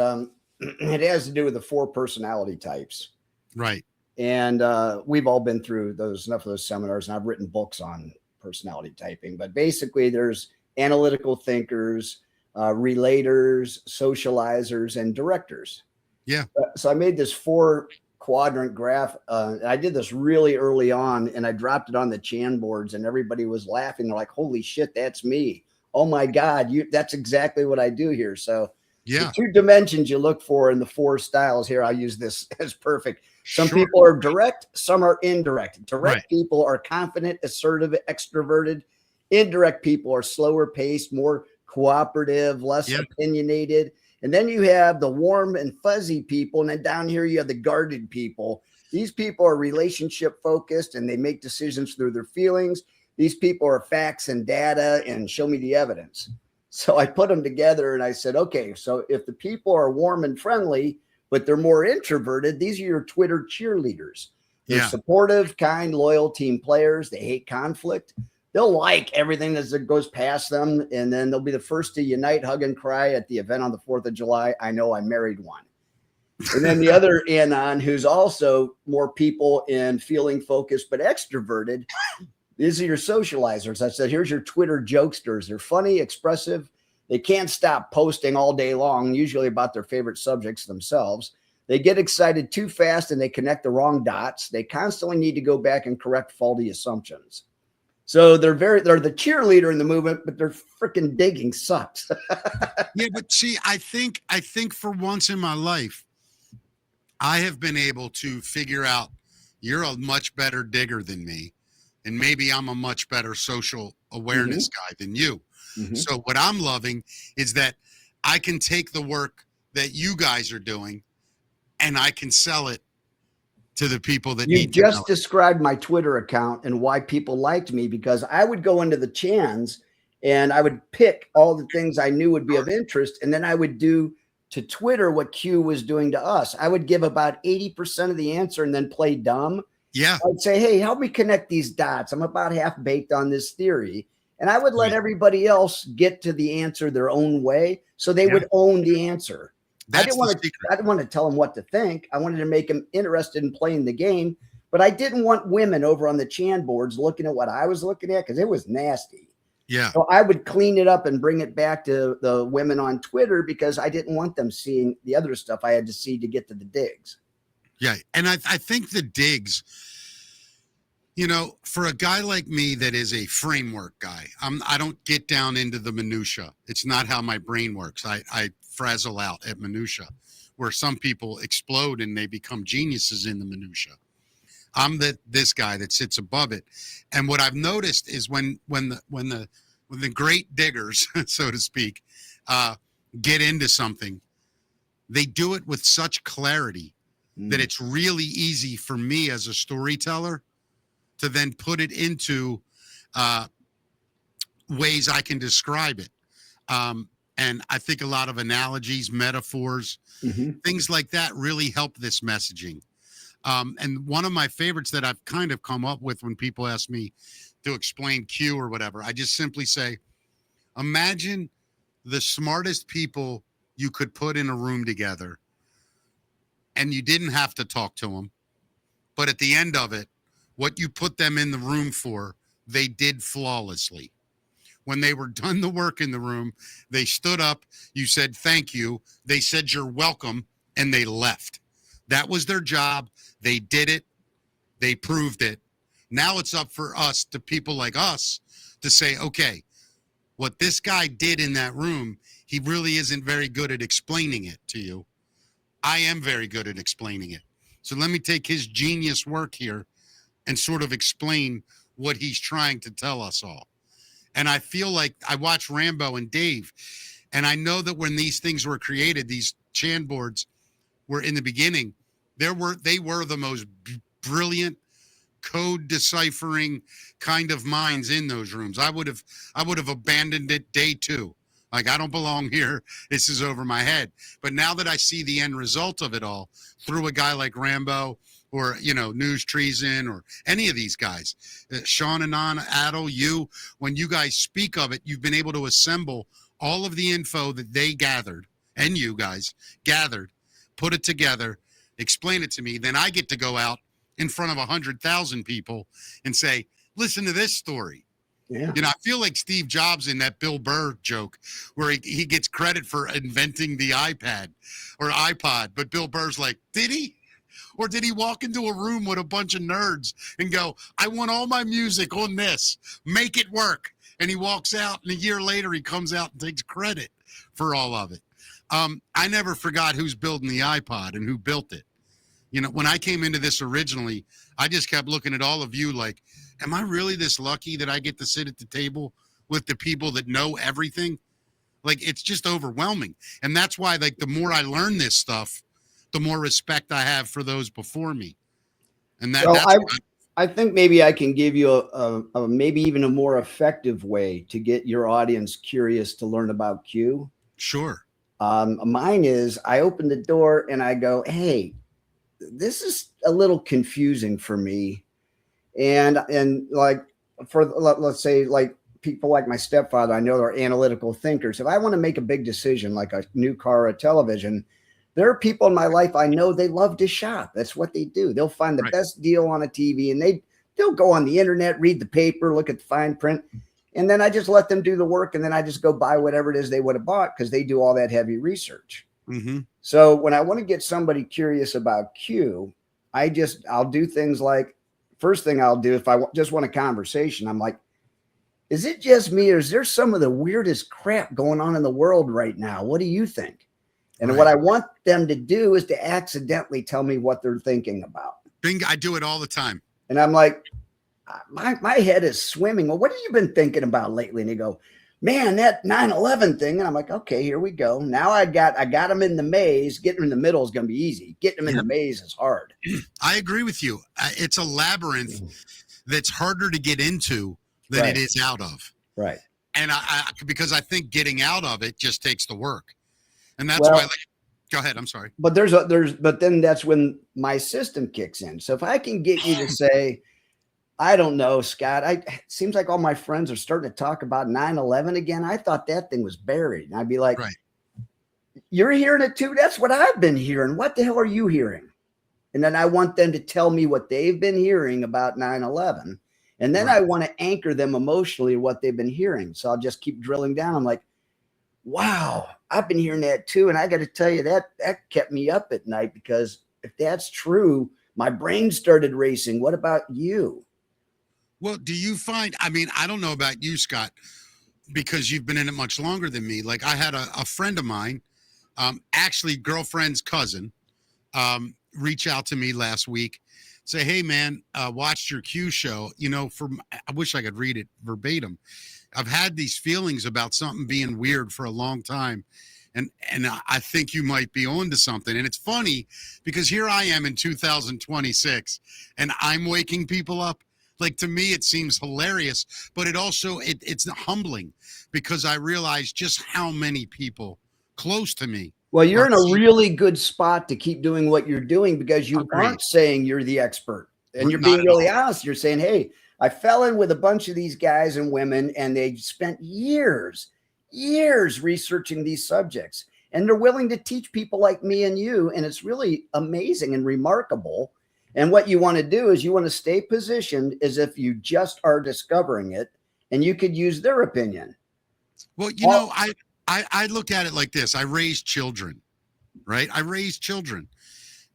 it has to do with the 4 personality types. Right. And we've all been through enough of those seminars, and I've written books on personality typing. But basically, there's analytical thinkers, relators, socializers, and directors. Yeah. So I made this 4-quadrant graph. I did this really early on, and I dropped it on the Chan boards, and everybody was laughing. They're like, "Holy shit, that's me! Oh my God, that's exactly what I do here." So yeah, the 2 dimensions you look for in the 4 styles here, I'll use this as perfect. Some Sure. people are direct, some are indirect. Direct Right. people are confident, assertive, extroverted. Indirect people are slower paced, more cooperative, less Yeah. opinionated. And then you have the warm and fuzzy people. And then down here, you have the guarded people. These people are relationship focused, and they make decisions through their feelings. These people are facts and data and show me the evidence. So I put them together and I said, okay, so if the people are warm and friendly, but they're more introverted, these are your Twitter cheerleaders. They're supportive, kind, loyal team players. They hate conflict. They'll like everything that goes past them. And then they'll be the first to unite, hug, and cry at the event on the 4th of July. I know I married one. And then the other Anon, who's also more people and feeling focused, but extroverted. These are your socializers. I said, here's your Twitter jokesters. They're funny, expressive. They can't stop posting all day long, usually about their favorite subjects themselves. They get excited too fast and they connect the wrong dots. They constantly need to go back and correct faulty assumptions. So they're the cheerleader in the movement, but their freaking digging sucks. Yeah, but see, I think for once in my life, I have been able to figure out you're a much better digger than me. And maybe I'm a much better social awareness guy than you. So what I'm loving is that I can take the work that you guys are doing and I can sell it to the people that You need to know. just described my Twitter account and why people liked me, because I would go into the chans and I would pick all the things I knew would be of interest. And then I would do to Twitter what Q was doing to us. I would give about 80% of the answer and then play dumb. Yeah. I'd say, hey, help me connect these dots. I'm about half baked on this theory. And I would let everybody else get to the answer their own way, so they would own the answer. I didn't want to tell them what to think. I wanted to make them interested in playing the game, but I didn't want women over on the Chan boards looking at what I was looking at, because it was nasty. Yeah. So I would clean it up and bring it back to the women on Twitter, because I didn't want them seeing the other stuff I had to see to get to the digs. Yeah. And I think the digs, for a guy like me that is a framework guy, I don't get down into the minutia. It's not how my brain works. I frazzle out at minutia, where some people explode and they become geniuses in the minutia. I'm this guy that sits above it. And what I've noticed is when the great diggers, so to speak, get into something, they do it with such clarity that it's really easy for me as a storyteller to then put it into ways I can describe it. And I think a lot of analogies, metaphors, things like that really help this messaging. And one of my favorites that I've kind of come up with when people ask me to explain Q or whatever, I just simply say, imagine the smartest people you could put in a room together, and you didn't have to talk to them. But at the end of it, what you put them in the room for, they did flawlessly. When they were done the work in the room, they stood up, you said thank you, they said you're welcome, and they left. That was their job. They did it. They proved it. Now it's up for us, to people like us, to say, okay, what this guy did in that room, he really isn't very good at explaining it to you. I am very good at explaining it. So let me take his genius work here and sort of explain what he's trying to tell us all. And I feel like I watch Rambo and Dave, and I know that when these things were created, these Chan boards were in the beginning, they were the most brilliant code deciphering kind of minds in those rooms. I would have abandoned it day two. Like, I don't belong here. This is over my head. But now that I see the end result of it all through a guy like Rambo, or, News Treason, or any of these guys, Sean Anon, Adel, you, when you guys speak of it, you've been able to assemble all of the info that they gathered, and you guys gathered, put it together, explain it to me. Then I get to go out in front of 100,000 people and say, listen to this story. Yeah. I feel like Steve Jobs in that Bill Burr joke where he gets credit for inventing the iPad or iPod. But Bill Burr's like, did he? Or did he walk into a room with a bunch of nerds and go, I want all my music on this, make it work? And he walks out, and a year later he comes out and takes credit for all of it. I never forgot who's building the iPod and who built it. When I came into this originally, I just kept looking at all of you like, am I really this lucky that I get to sit at the table with the people that know everything? Like, it's just overwhelming. And that's why, like, the more I learn this stuff, the more respect I have for those before me. And I think maybe I can give you a maybe even a more effective way to get your audience curious to learn about Q. Sure. Mine is, I open the door and I go, hey, this is a little confusing for me. And like, let's say, like, people like my stepfather, I know they're analytical thinkers. If I want to make a big decision, like a new car or a television, there are people in my life I know they love to shop. That's what they do. They'll find the best deal on a TV, and they'll go on the internet, read the paper, look at the fine print, and then I just let them do the work, and then I just go buy whatever it is they would have bought because they do all that heavy research. Mm-hmm. So when I want to get somebody curious about Q, I'll do things like, first thing I'll do if I just want a conversation, I'm like, is it just me, or is there some of the weirdest crap going on in the world right now? What do you think? And what I want them to do is to accidentally tell me what they're thinking about. I do it all the time. And I'm like, my head is swimming. Well, what have you been thinking about lately? And they go, man, that 9/11 thing. And I'm like, okay, here we go. Now I got them in the maze. Getting them in the middle is going to be easy. Getting them in the maze is hard. I agree with you. It's a labyrinth that's harder to get into than it is out of. Right. And because I think getting out of it just takes the work. And that's why, go ahead. I'm sorry. But but then that's when my system kicks in. So if I can get you to say, I don't know, Scott, it seems like all my friends are starting to talk about 9/11 again. I thought that thing was buried. And I'd be like, you're hearing it too? That's what I've been hearing. What the hell are you hearing? And then I want them to tell me what they've been hearing about 9/11. And then I want to anchor them emotionally what they've been hearing. So I'll just keep drilling down. I'm like, wow, I've been hearing that too. And I got to tell you, that kept me up at night, because if that's true, my brain started racing. What about you? Well, do you find, I don't know about you, Scott, because you've been in it much longer than me. Like, I had a friend of mine, actually girlfriend's cousin, reach out to me last week, say, hey man, watched your Q show, I wish I could read it verbatim. I've had these feelings about something being weird for a long time. And I think you might be onto something. And it's funny because here I am in 2026 and I'm waking people up. Like, to me, it seems hilarious, but it also, it's humbling because I realize just how many people close to me. Well, you're are in a really good spot to keep doing what you're doing because you Agreed. aren't saying you're the expert and you're Not being at really all. honest. You're saying, hey, I fell in with a bunch of these guys and women, and they spent years researching these subjects. And they're willing to teach people like me and you. And it's really amazing and remarkable. And what you want to do is you want to stay positioned as if you just are discovering it and you could use their opinion. Well, you know, I look at it like this. I raise children, right? I raise children.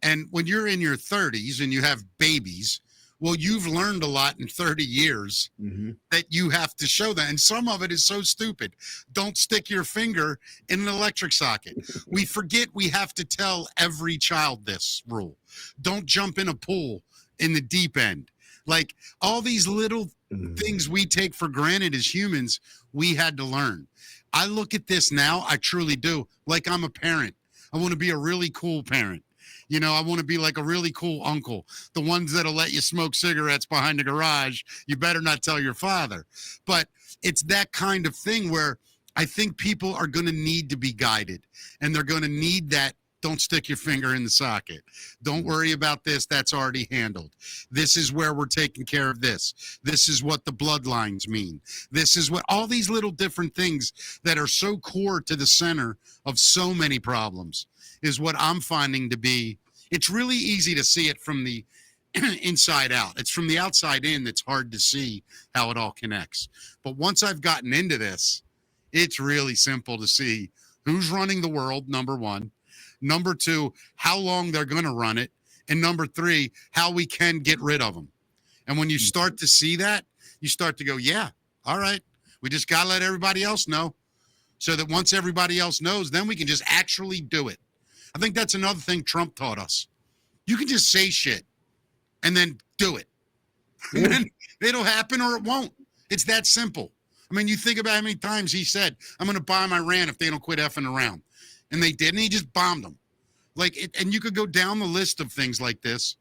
And when you're in your 30s and you have babies, well, you've learned a lot in 30 years that you have to show them. And some of it is so stupid. Don't stick your finger in an electric socket. We forget we have to tell every child this rule. Don't jump in a pool in the deep end. Like, all these little things we take for granted as humans, we had to learn. I look at this now, I truly do, like I'm a parent. I want to be a really cool parent. You know, I want to be like a really cool uncle, the ones that'll let you smoke cigarettes behind the garage. You better not tell your father. But it's that kind of thing where I think people are going to need to be guided, and they're going to need that. Don't stick your finger in the socket. Don't worry about this. That's already handled. This is where we're taking care of this. This is what the bloodlines mean. This is what all these little different things that are so core to the center of so many problems is what I'm finding to be. It's really easy to see it from the inside out. It's from the outside in that's hard to see how it all connects. But once I've gotten into this, it's really simple to see who's running the world, number one. Number two, how long they're going to run it. And number three, how we can get rid of them. And when you start to see that, you start to go, yeah, all right. We just got to let everybody else know, so that once everybody else knows, then we can just actually do it. I think that's another thing Trump taught us. You can just say shit and then do it. And then it'll happen or it won't. It's that simple. I mean, you think about how many times he said, I'm going to bomb Iran if they don't quit effing around. And they didn't. He just bombed them. Like, and you could go down the list of things like this.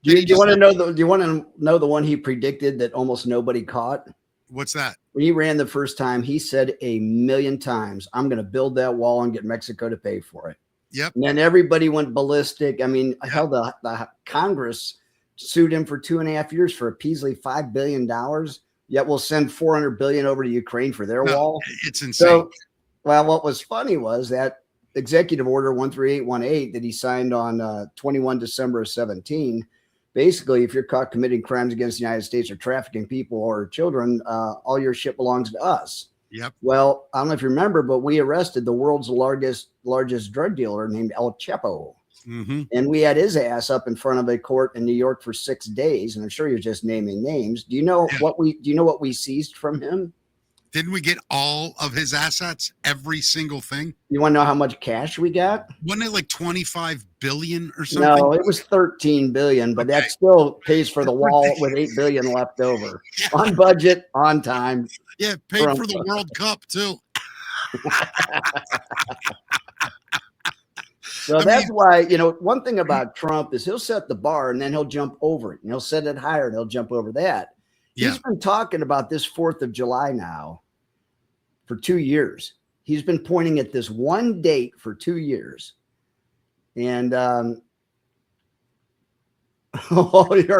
Do you want to know do you want to know the one he predicted that almost nobody caught? What's that? When he ran the first time, he said 1,000,000 times, I'm going to build that wall and get Mexico to pay for it. Yep. And then everybody went ballistic. I mean, hell, the Congress sued him for 2.5 years for a Peasley $5 billion. Yet we'll send $400 billion over to Ukraine for their wall. It's insane. So, well, what was funny was that executive order 13818 that he signed on 21 December of 17. Basically, if you're caught committing crimes against the United States or trafficking people or children, all your shit belongs to us. Yep. Well, I don't know if you remember, but we arrested the world's largest drug dealer named El Chapo. And we had his ass up in front of a court in New York for 6 days. And I'm sure you're just naming names. Do you know what we seized from him? Didn't we get all of his assets? Every single thing? You want to know how much cash we got? Wasn't it like 25 billion or something? No, it was 13 billion, but that still pays for the wall with 8 billion left over. On budget, on time. Yeah, paid for the World Cup too. So that's why, you know, one thing about Trump is he'll set the bar and then he'll jump over it. And he'll set it higher and he'll jump over that. Yeah. He's been talking about this 4th of July now for 2 years. He's been pointing at this one date for 2 years. And our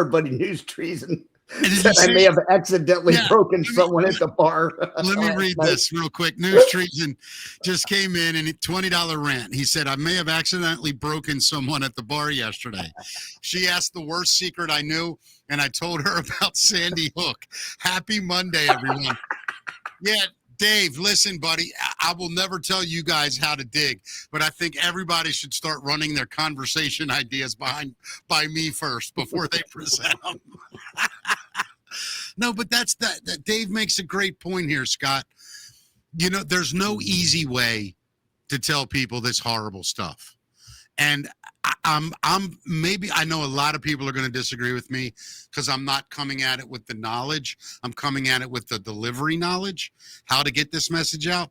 buddy News Treason said I may have accidentally broken someone at the bar. Let me read this real quick. News Treason just came in and $20 rant. He said, I may have accidentally broken someone at the bar yesterday. She asked the worst secret I knew, and I told her about Sandy Hook. Happy Monday, everyone. Yeah, Dave, listen, buddy, I will never tell you guys how to dig, but I think everybody should start running their conversation ideas by me first before they present them. No, but that's that. Dave makes a great point here, Scott. You know, there's no easy way to tell people this horrible stuff. And I know a lot of people are going to disagree with me because I'm not coming at it with the knowledge. I'm coming at it with the delivery knowledge, how to get this message out.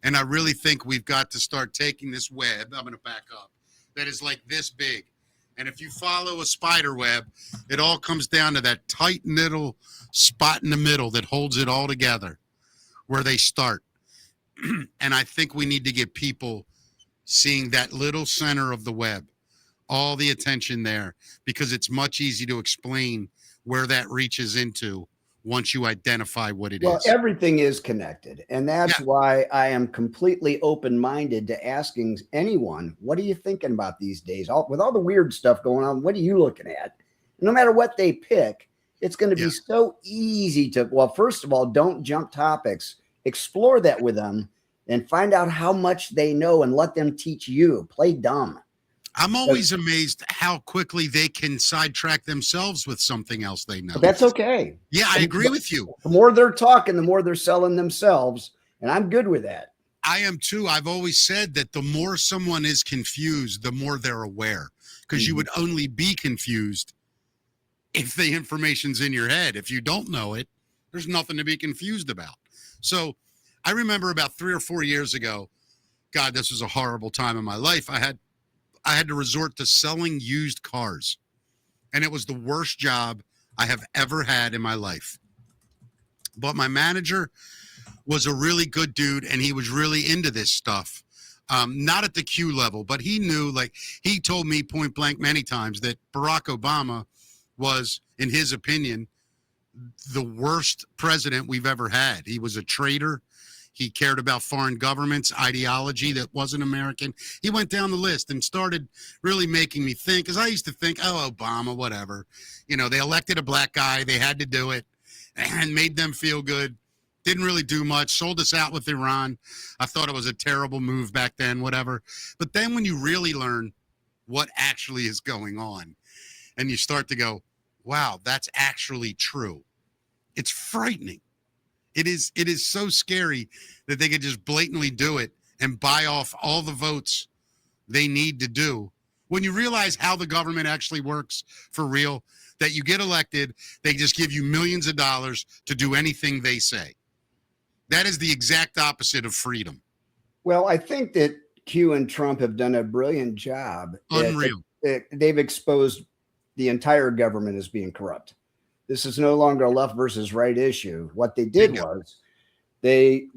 And I really think we've got to start taking this web. I'm going to back up. That is like this big. And if you follow a spider web, it all comes down to that tight little spot in the middle that holds it all together, where they start. And I think we need to get people seeing that little center of the web, all the attention there, because it's much easier to explain where that reaches into once you identify what it Well, is. everything is connected. And that's why I am completely open-minded to asking anyone, what are you thinking about these days? With all the weird stuff going on, what are you looking at? No matter what they pick, it's going to be so easy to, well, first of all, don't jump topics. Explore that with them and find out how much they know and let them teach you. Play dumb. I'm always amazed how quickly they can sidetrack themselves with something else they know. But that's okay. Yeah, I agree with you. The more they're talking, the more they're selling themselves. And I'm good with that. I am too. I've always said that the more someone is confused, the more they're aware. Because you would only be confused if the information's in your head. If you don't know it, there's nothing to be confused about. So I remember about 3 or 4 years ago, God, this was a horrible time in my life. I had to resort to selling used cars. And it was the worst job I have ever had in my life. But my manager was a really good dude, and he was really into this stuff. Not at the Q level, but he knew, like, he told me point blank many times that Barack Obama was, in his opinion, the worst president we've ever had. He was a traitor. He cared about foreign governments, ideology that wasn't American. He went down the list and started really making me think, because I used to think, oh, Obama, whatever. You know, they elected a black guy. They had to do it and made them feel good. Didn't really do much. Sold us out with Iran. I thought it was a terrible move back then, whatever. But then when you really learn what actually is going on and you start to go, wow, that's actually true. It's frightening. It is so scary that they could just blatantly do it and buy off all the votes they need to do. When you realize how the government actually works for real, that you get elected, they just give you millions of dollars to do anything they say. That is the exact opposite of freedom. Well, I think that Q and Trump have done a brilliant job. Unreal. They've exposed the entire government as being corrupt. This is no longer a left versus right issue. What they did was they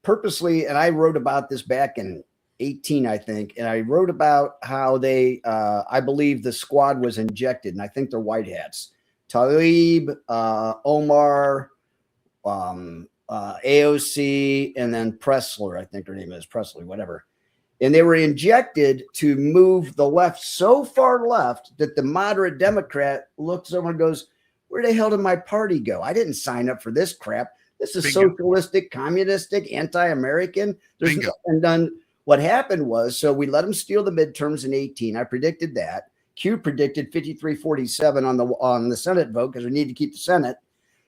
purposely, and I wrote about this back in 18, I think, and I wrote about how they, I believe the squad was injected, and I think they're white hats. Talib, Omar, AOC, and then Pressler, I think her name is Presley, whatever. And they were injected to move the left so far left that the moderate Democrat looks over and goes, where the hell did my party go? I didn't sign up for this crap. This is socialistic, communistic, anti-American. And then what happened was, so we let them steal the midterms in 18. I predicted that. Q predicted 53-47 on the Senate vote because we need to keep the Senate.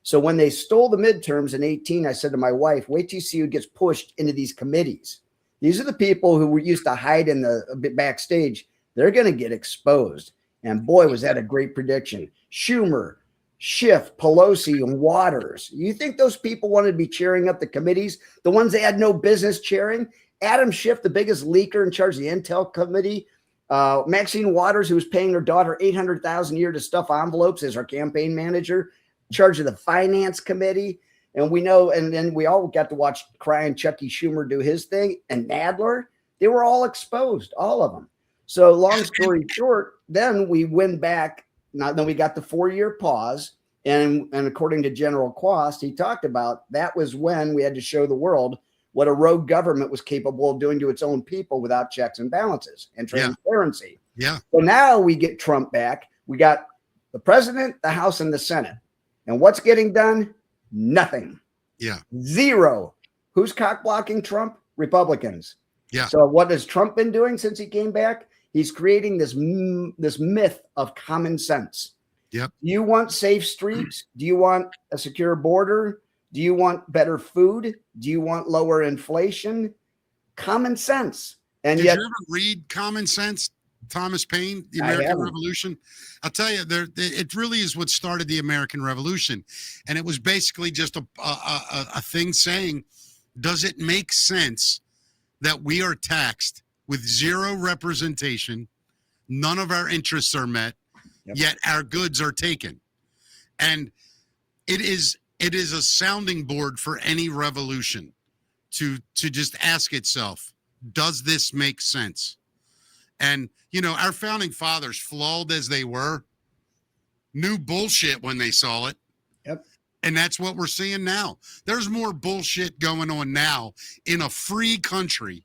So when they stole the midterms in 18, I said to my wife, wait till you see who gets pushed into these committees. These are the people who were used to hide in the backstage. They're going to get exposed. And boy, was that a great prediction. Schumer, Schiff, Pelosi, and Waters. You think those people wanted to be cheering up the committees, the ones they had no business chairing? Adam Schiff, the biggest leaker in charge of the Intel committee. Maxine Waters, who was paying her daughter $800,000 a year to stuff envelopes as her campaign manager, in charge of the finance committee. And we know, and then we all got to watch crying Chucky Schumer do his thing. And Nadler, they were all exposed, all of them. So long story short, then we went back. Then we got the 4-year pause. And according to General Quast, he talked about that was when we had to show the world what a rogue government was capable of doing to its own people without checks and balances and transparency. Yeah. So now we get Trump back. We got the president, the House, and the Senate. And what's getting done? Nothing. Yeah. Zero. Who's cock blocking Trump? Republicans. Yeah. So what has Trump been doing since he came back? He's creating this myth of common sense. Yep. Do you want safe streets? Do you want a secure border? Do you want better food? Do you want lower inflation? Common sense. And Did yet, you ever read Common Sense, Thomas Paine, The American Revolution? I'll tell you, it really is what started the American Revolution. And it was basically just a thing saying, does it make sense that we are taxed with zero representation, None of our interests are met, yet our goods are taken. And it is a sounding board for any revolution to just ask itself, does this make sense? And, our founding fathers, flawed as they were, knew bullshit when they saw it. Yep. And that's what we're seeing now. There's more bullshit going on now in a free country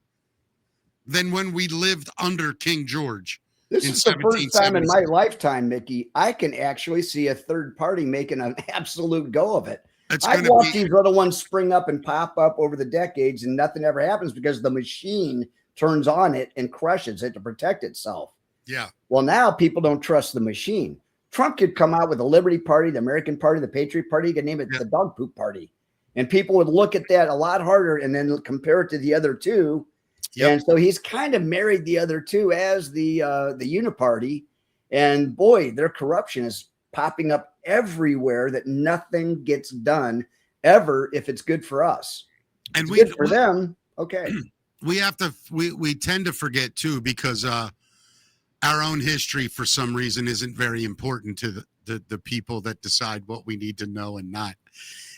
than when we lived under King George. This is the first time in my lifetime, Mickey, I can actually see a third party making an absolute go of it. I've watched these little ones spring up and pop up over the decades, and nothing ever happens because the machine turns on it and crushes it to protect itself. Yeah. Well, now people don't trust the machine. Trump could come out with the Liberty Party, the American Party, the Patriot Party, you could name it the Dog Poop Party. And people would look at that a lot harder and then compare it to the other two. Yep. And so he's kind of married the other two as the uniparty. And boy, their corruption is popping up everywhere that nothing gets done ever if it's good for us. And good for them. Okay. We tend to forget too, because our own history for some reason isn't very important to the people that decide what we need to know and not.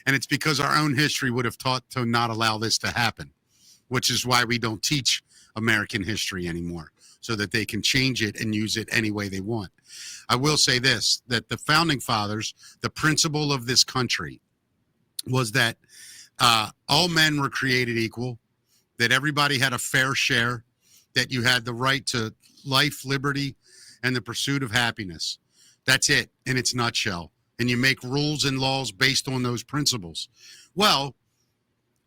And it's because our own history would have taught to not allow this to happen, which is why we don't teach American history anymore, so that they can change it and use it any way they want. I will say this, that the founding fathers, the principle of this country was that all men were created equal, that everybody had a fair share, that you had the right to life, liberty, and the pursuit of happiness. That's it in its nutshell. And you make rules and laws based on those principles. Well,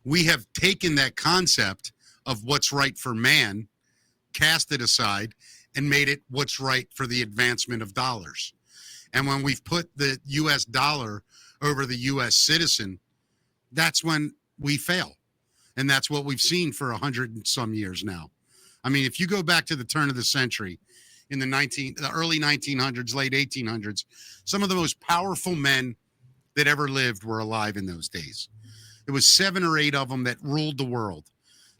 we have taken that concept of what's right for man, cast it aside, and made it what's right for the advancement of dollars. And when we've put the U.S. dollar over the U.S. citizen, that's when we fail. And that's what we've seen for 100 and some years now. I mean, if you go back to the turn of the century, in the early 1900s, late 1800s, some of the most powerful men that ever lived were alive in those days. It was 7 or 8 of them that ruled the world,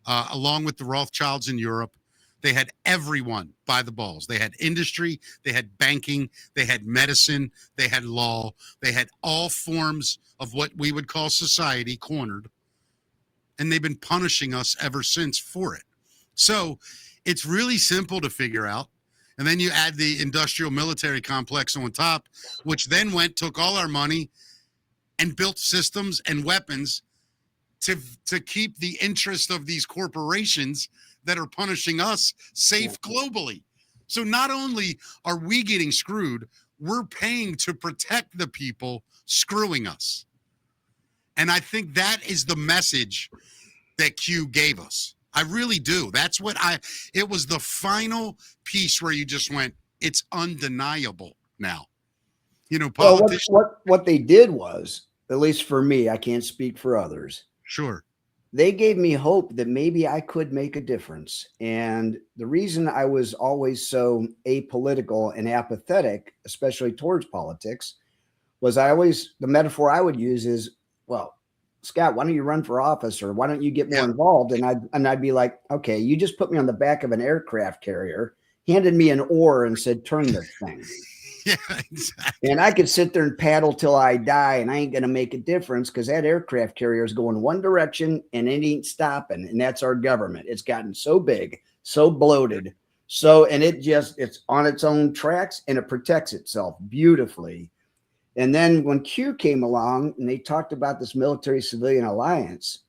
along with the Rothschilds in Europe. They had everyone by the balls. They had industry, they had banking, they had medicine, they had law, they had all forms of what we would call society cornered. And they've been punishing us ever since for it. So it's really simple to figure out. And then you add the industrial military complex on top, which then took all our money and built systems and weapons to keep the interest of these corporations that are punishing us safe globally. So not only are we getting screwed, we're paying to protect the people screwing us. And I think that is the message that Q gave us. I really do. That's what it was the final piece where you just went, it's undeniable now. Politicians. Well, what they did was, at least for me, I can't speak for others. Sure. They gave me hope that maybe I could make a difference. And the reason I was always so apolitical and apathetic, especially towards politics, was the metaphor I would use is, well, Scott, why don't you run for office, or why don't you get more involved? And I'd be like, okay, you just put me on the back of an aircraft carrier, handed me an oar and said, turn this thing. Yeah, exactly. And I could sit there and paddle till I die, and I ain't going to make a difference because that aircraft carrier is going one direction and it ain't stopping. And that's our government. It's gotten so big, so bloated. And it's on its own tracks, and it protects itself beautifully. And then when Q came along and they talked about this military-civilian alliance,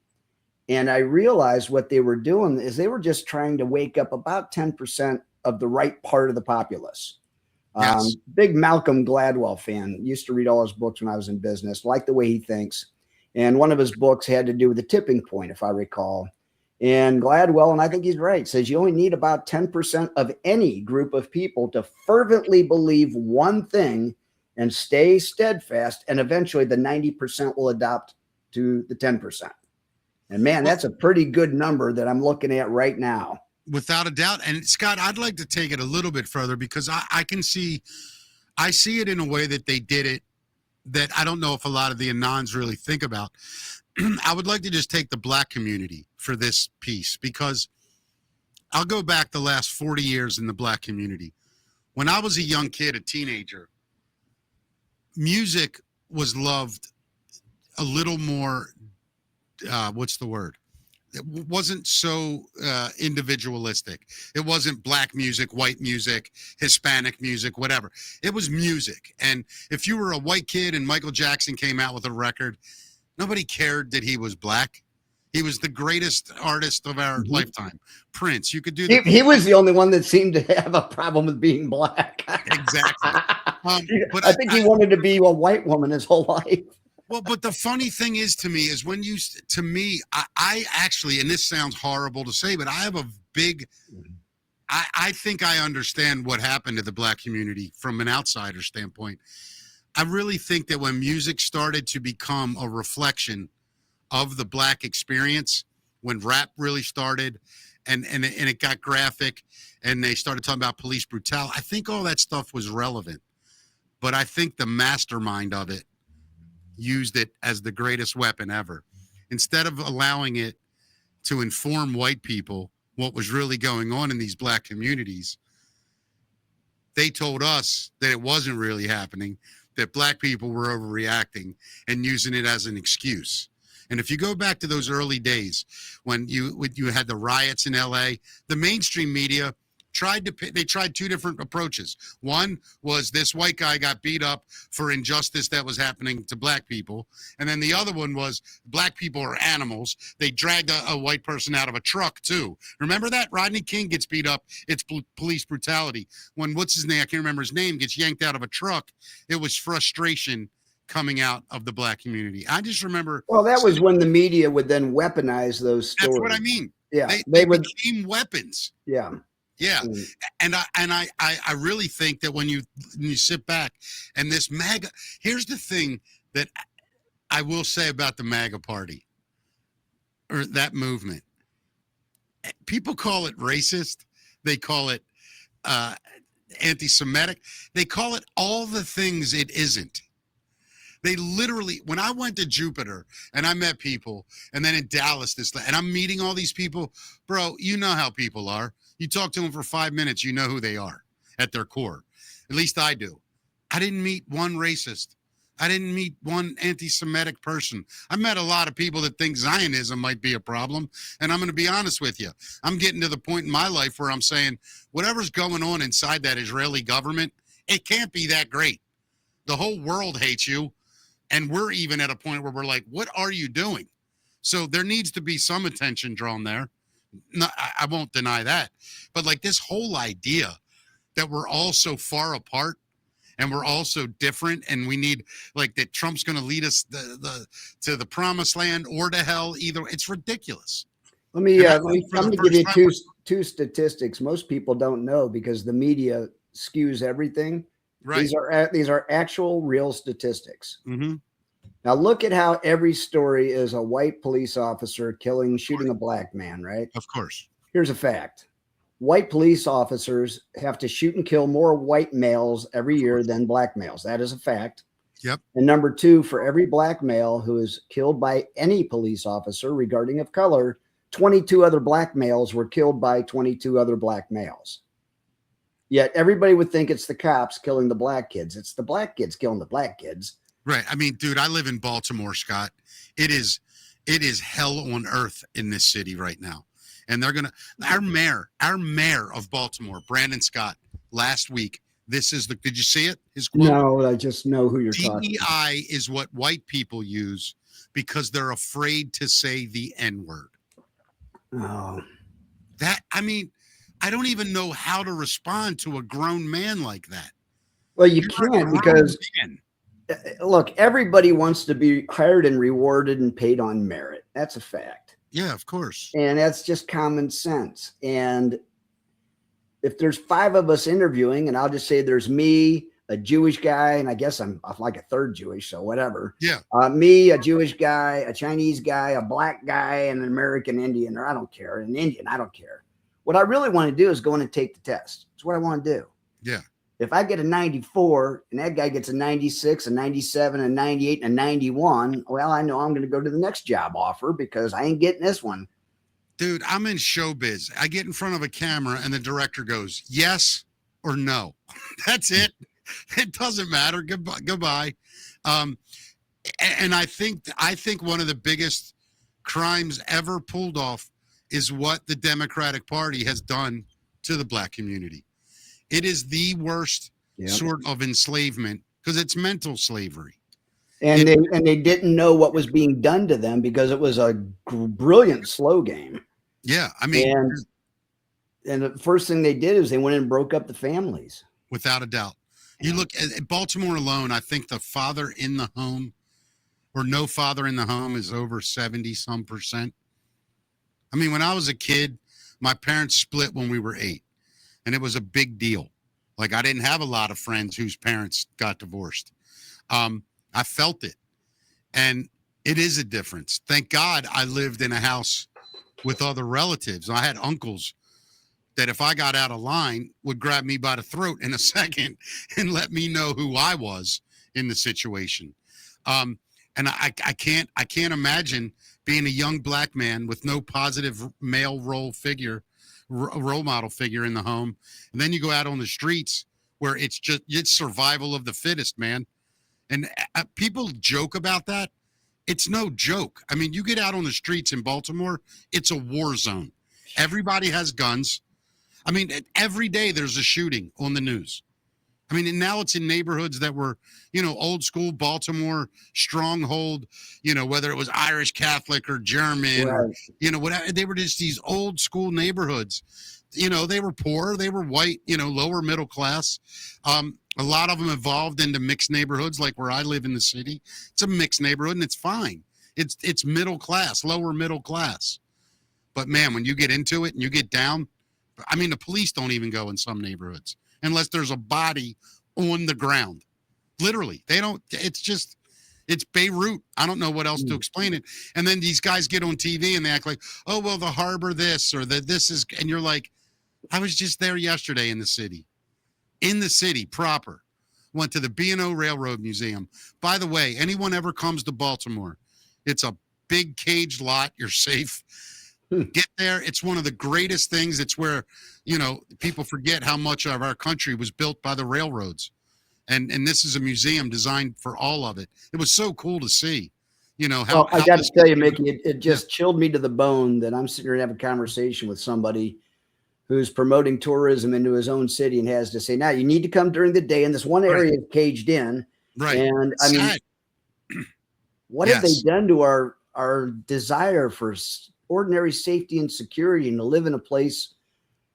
and I realized what they were doing is they were just trying to wake up about 10% of the right part of the populace. Yes. Big Malcolm Gladwell fan, used to read all his books when I was in business, like the way he thinks. And one of his books had to do with the tipping point, if I recall. And Gladwell, and I think he's right, says you only need about 10% of any group of people to fervently believe one thing and stay steadfast, and eventually the 90% will adopt to the 10%. And man, that's a pretty good number that I'm looking at right now. Without a doubt. And Scott, I'd like to take it a little bit further, because I see it in a way that they did it that I don't know if a lot of the Anons really think about. I would like to just take the Black community for this piece, because I'll go back the last 40 years in the Black community. When I was a young kid, a teenager, music was loved a little more. What's the word? It wasn't so individualistic. It wasn't black music, white music, Hispanic music, whatever. It was music. And if you were a white kid and Michael Jackson came out with a record, nobody cared that he was black. He was the greatest artist of our lifetime. Prince, you could do that. He was the only one that seemed to have a problem with being black. Exactly. But I think he wanted to be a white woman his whole life. Well, but the funny thing is to me is when you, to me, I actually, and this sounds horrible to say, but I have a big, I think I understand what happened to the black community from an outsider standpoint. I really think that when music started to become a reflection of the black experience, when rap really started and it got graphic and they started talking about police brutality, I think all that stuff was relevant. But I think the mastermind of it used it as the greatest weapon ever. Instead of allowing it to inform white people what was really going on in these black communities, they told us that it wasn't really happening, that black people were overreacting and using it as an excuse. And if you go back to those early days when you had the riots in LA, the mainstream media tried two different approaches. One was this white guy got beat up for injustice that was happening to black people. And then the other one was black people are animals. They dragged a white person out of a truck too. Remember that? Rodney King gets beat up. It's police brutality. When what's his name? I can't remember his name, gets yanked out of a truck. It was frustration coming out of the black community. I just remember. Well, that was when the media would then weaponize those stories. That's what I mean. Yeah. They became weapons. Yeah. Yeah. And I really think that when you sit back and this MAGA, here's the thing that I will say about the MAGA party or that movement. People call it racist. They call it anti-Semitic. They call it all the things it isn't. They literally, when I went to Jupiter and I met people, and then in Dallas, and I'm meeting all these people, bro, you know how people are. You talk to them for 5 minutes, you know who they are at their core. At least I do. I didn't meet one racist. I didn't meet one anti-Semitic person. I met a lot of people that think Zionism might be a problem. And I'm going to be honest with you. I'm getting to the point in my life where I'm saying, whatever's going on inside that Israeli government, it can't be that great. The whole world hates you. And we're even at a point where we're like, what are you doing? So there needs to be some attention drawn there. No, I won't deny that. But like this whole idea that we're all so far apart and we're all so different and we need like that Trump's going to lead us to the promised land or to hell, either. It's ridiculous. I'm going to give you two statistics most people don't know because the media skews everything. Right. These are actual real statistics. Mm-hmm. Now look at how every story is a white police officer shooting a black man, right? Of course. Here's a fact. White police officers have to shoot and kill more white males every year than black males. That is a fact. Yep. And number two, for every black male who is killed by any police officer regarding of color, 22 other black males were killed by 22 other black males. Yet everybody would think it's the cops killing the black kids. It's the black kids killing the black kids. Right. I mean, dude, I live in Baltimore, Scott. It is hell on earth in this city right now. And they're our mayor of Baltimore, Brandon Scott, last week. Did you see it? His quote? No, I just know who you're talking about. DEI is what white people use because they're afraid to say the N-word. Oh. I don't even know how to respond to a grown man like that. Well, you can't because, look, everybody wants to be hired and rewarded and paid on merit. That's a fact. Yeah, of course. And that's just common sense. And if there's 5 of us interviewing, and I'll just say there's me, a Jewish guy, and I guess I'm like a third Jewish, so whatever. Yeah. Me, a Jewish guy, a Chinese guy, a black guy, and an American Indian, or I don't care, an Indian, I don't care. What I really want to do is go in and take the test. That's what I want to do. Yeah. If I get a 94 and that guy gets a 96, a 97, a 98, and a 91, well, I know I'm going to go to the next job offer because I ain't getting this one. Dude, I'm in showbiz. I get in front of a camera and the director goes, yes, or no. That's it. It doesn't matter. Goodbye. Goodbye. And I think one of the biggest crimes ever pulled off is what the Democratic Party has done to the black community. It is the worst sort of enslavement because it's mental slavery. And they didn't know what was being done to them because it was a brilliant slow game. Yeah, I mean, and the first thing they did is they went and broke up the families. Without a doubt. You look at Baltimore alone, I think the father in the home or no father in the home is over 70-some%. I mean, when I was a kid, my parents split when we were 8, and it was a big deal. Like, I didn't have a lot of friends whose parents got divorced. I felt it, and it is a difference. Thank God I lived in a house with other relatives. I had uncles that if I got out of line would grab me by the throat in a second and let me know who I was in the situation. And I can't imagine being a young black man with no positive male role model figure in the home. And then you go out on the streets where it's survival of the fittest, man. And people joke about that. It's no joke. I mean, you get out on the streets in Baltimore, it's a war zone. Everybody has guns. I mean, every day there's a shooting on the news. I mean, and now it's in neighborhoods that were, old school Baltimore stronghold, whether it was Irish Catholic or German or, whatever. They were just these old school neighborhoods. They were poor, they were white, lower middle class. A lot of them evolved into mixed neighborhoods, like where I live in the city. It's a mixed neighborhood, and it's fine. It's middle class, lower middle class. But, man, when you get into it and you get down, I mean, the police don't even go in some neighborhoods unless there's a body on the ground. Literally, they don't. It's Beirut. I don't know what else to explain it. And then these guys get on TV and they act like, oh, well, the harbor this or this is, and you're like, I was just there yesterday in the city proper. Went to the B&O Railroad Museum. By the way, anyone ever comes to Baltimore, it's a big cage lot. You're safe. Get there. It's one of the greatest things. It's where, people forget how much of our country was built by the railroads. And this is a museum designed for all of it. It was so cool to see, how. I got to tell you, Mickey, it just chilled me to the bone that I'm sitting here and have a conversation with somebody who's promoting tourism into his own city and has to say, now you need to come during the day. And this one area is caged in. Right. And I mean, what have they done to our desire for ordinary safety and security and to live in a place?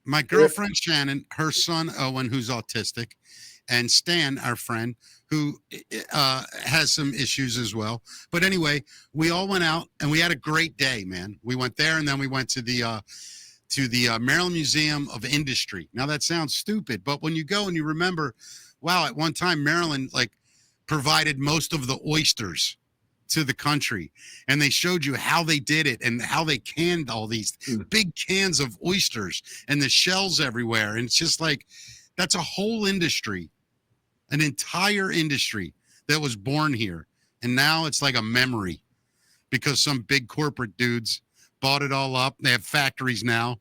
My girlfriend Shannon, her son Owen, who's autistic, and Stan, our friend, who has some issues as well. But anyway, we all went out and we had a great day, man. We went there and then we went to the Maryland Museum of Industry. Now that sounds stupid, but when you go and you remember, wow, at one time Maryland provided most of the oysters to the country, and they showed you how they did it and how they canned all these big cans of oysters and the shells everywhere. And it's just like, that's a whole industry, an entire industry that was born here. And now it's like a memory because some big corporate dudes bought it all up. They have factories now,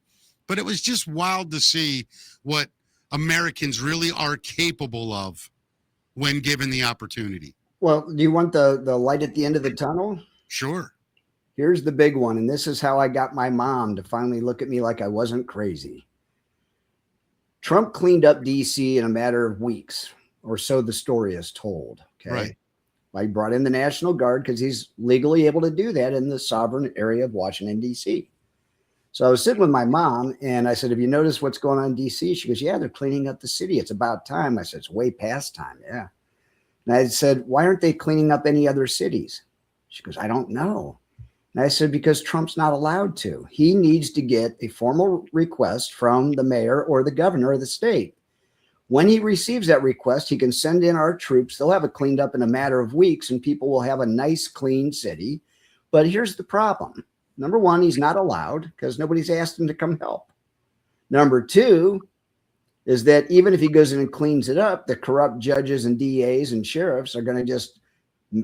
but it was just wild to see what Americans really are capable of when given the opportunity. Well, do you want the light at the end of the tunnel? Sure. Here's the big one. And this is how I got my mom to finally look at me like I wasn't crazy. Trump cleaned up DC in a matter of weeks, or so the story is told. Okay. Right. He brought in the National Guard because he's legally able to do that in the sovereign area of Washington, D.C. So I was sitting with my mom and I said, have you noticed what's going on in D.C.? She goes, yeah, they're cleaning up the city. It's about time. I said, it's way past time. Yeah. And I said, why aren't they cleaning up any other cities? She goes, I don't know. And I said, because Trump's not allowed to. He needs to get a formal request from the mayor or the governor of the state. When he receives that request, he can send in our troops. They'll have it cleaned up in a matter of weeks and people will have a nice, clean city. But here's the problem. Number one, he's not allowed because nobody's asked him to come help. Number two is that even if he goes in and cleans it up, the corrupt judges and DAs and sheriffs are going to just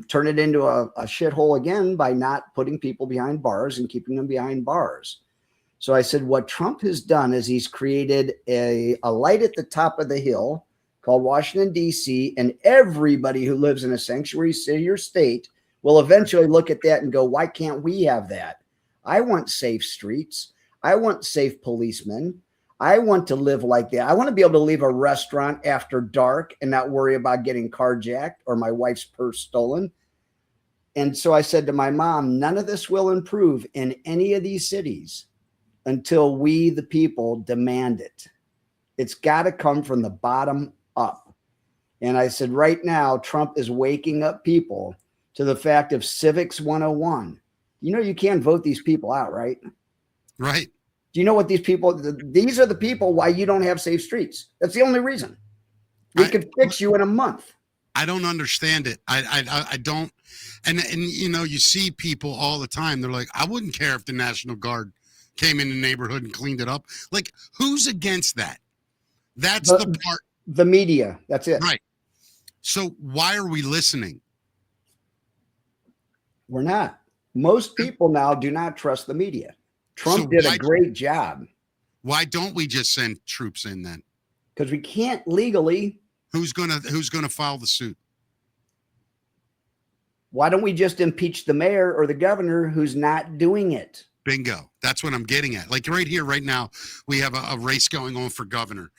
turn it into a shithole again by not putting people behind bars and keeping them behind bars. So I said, what Trump has done is he's created a light at the top of the hill called Washington, D.C., and everybody who lives in a sanctuary city or state will eventually look at that and go, why can't we have that? I want safe streets. I want safe policemen. I want to live like that. I want to be able to leave a restaurant after dark and not worry about getting carjacked or my wife's purse stolen. And so I said to my mom, none of this will improve in any of these cities until we, the people, demand it. It's got to come from the bottom up. And I said, right now, Trump is waking up people to the fact of Civics 101. You can't vote these people out, right? Right. Do you know what these are the people why you don't have safe streets. That's the only reason. We could fix you in a month. I don't understand it. I don't. And you see people all the time. They're like, I wouldn't care if the National Guard came in the neighborhood and cleaned it up. Like, who's against that? That's the part. The media. That's it. Right. So why are we listening? We're not. Most people now do not trust the media. Trump did a great job. Why don't we just send troops in then? Because we can't legally. Who's gonna file the suit? Why don't we just impeach the mayor or the governor who's not doing it? Bingo. That's what I'm getting at. Like right here, right now, we have a race going on for governor.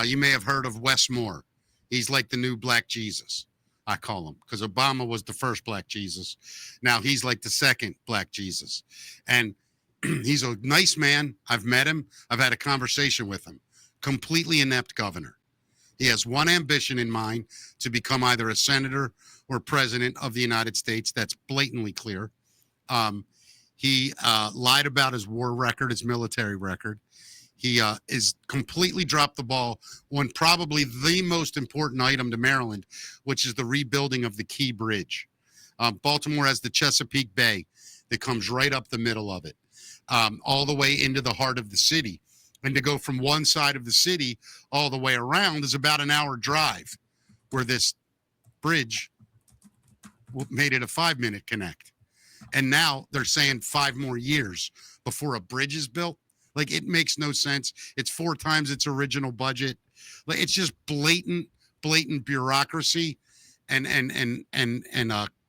You may have heard of Wes Moore. He's like the new Black Jesus, I call him, because Obama was the first Black Jesus. Now he's like the second Black Jesus. And he's a nice man. I've met him. I've had a conversation with him. Completely inept governor. He has one ambition in mind, to become either a senator or president of the United States. That's blatantly clear. He lied about his war record, his military record. He is completely dropped the ball on probably the most important item to Maryland, which is the rebuilding of the Key Bridge. Baltimore has the Chesapeake Bay that comes right up the middle of it, all the way into the heart of the city. And to go from one side of the city all the way around is about an hour drive, where this bridge made it a 5-minute connect. And now they're saying 5 more years before a bridge is built. Like, it makes no sense. It's 4 times its original budget. Like, it's just blatant bureaucracy and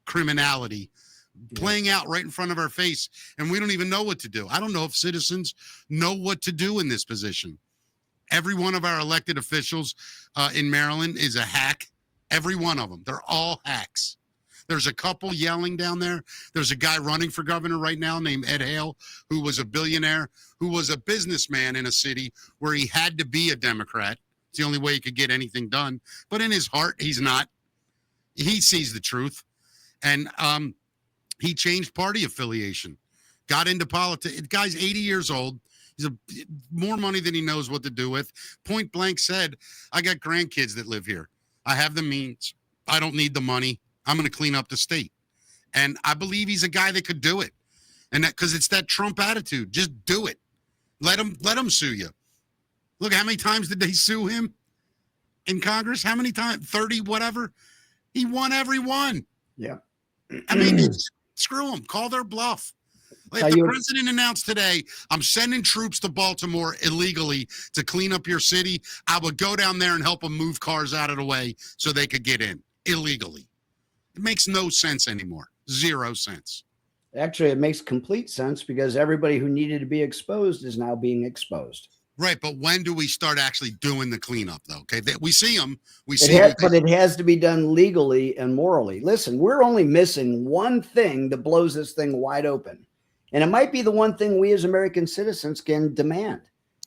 criminality playing out right in front of our face, and we don't even know what to do. I don't know if citizens know what to do in this position. Every one of our elected officials in Maryland is a hack. Every one of them. They're all hacks. There's a couple yelling down there. There's a guy running for governor right now named Ed Hale, who was a billionaire, who was a businessman in a city where he had to be a Democrat. It's the only way he could get anything done. But in his heart, he's not. He sees the truth. And he changed party affiliation, got into politics. The guy's 80 years old. He's more money than he knows what to do with. Point blank said, I got grandkids that live here. I have the means. I don't need the money. I'm going to clean up the state. And I believe he's a guy that could do it. And that, because it's that Trump attitude. Just do it. Let him sue you. Look, how many times did they sue him in Congress? How many times? 30, whatever. He won every one. Yeah. I mean, screw them. Call their bluff. If the president announced today, I'm sending troops to Baltimore illegally to clean up your city, I would go down there and help them move cars out of the way so they could get in illegally. It makes no sense anymore. 0 sense. Actually, it makes complete sense, because everybody who needed to be exposed is now being exposed. Right, but when do we start actually doing the cleanup, though? Okay, we see them. But it has to be done legally and morally. Listen, we're only missing one thing that blows this thing wide open. And it might be the one thing we as American citizens can demand.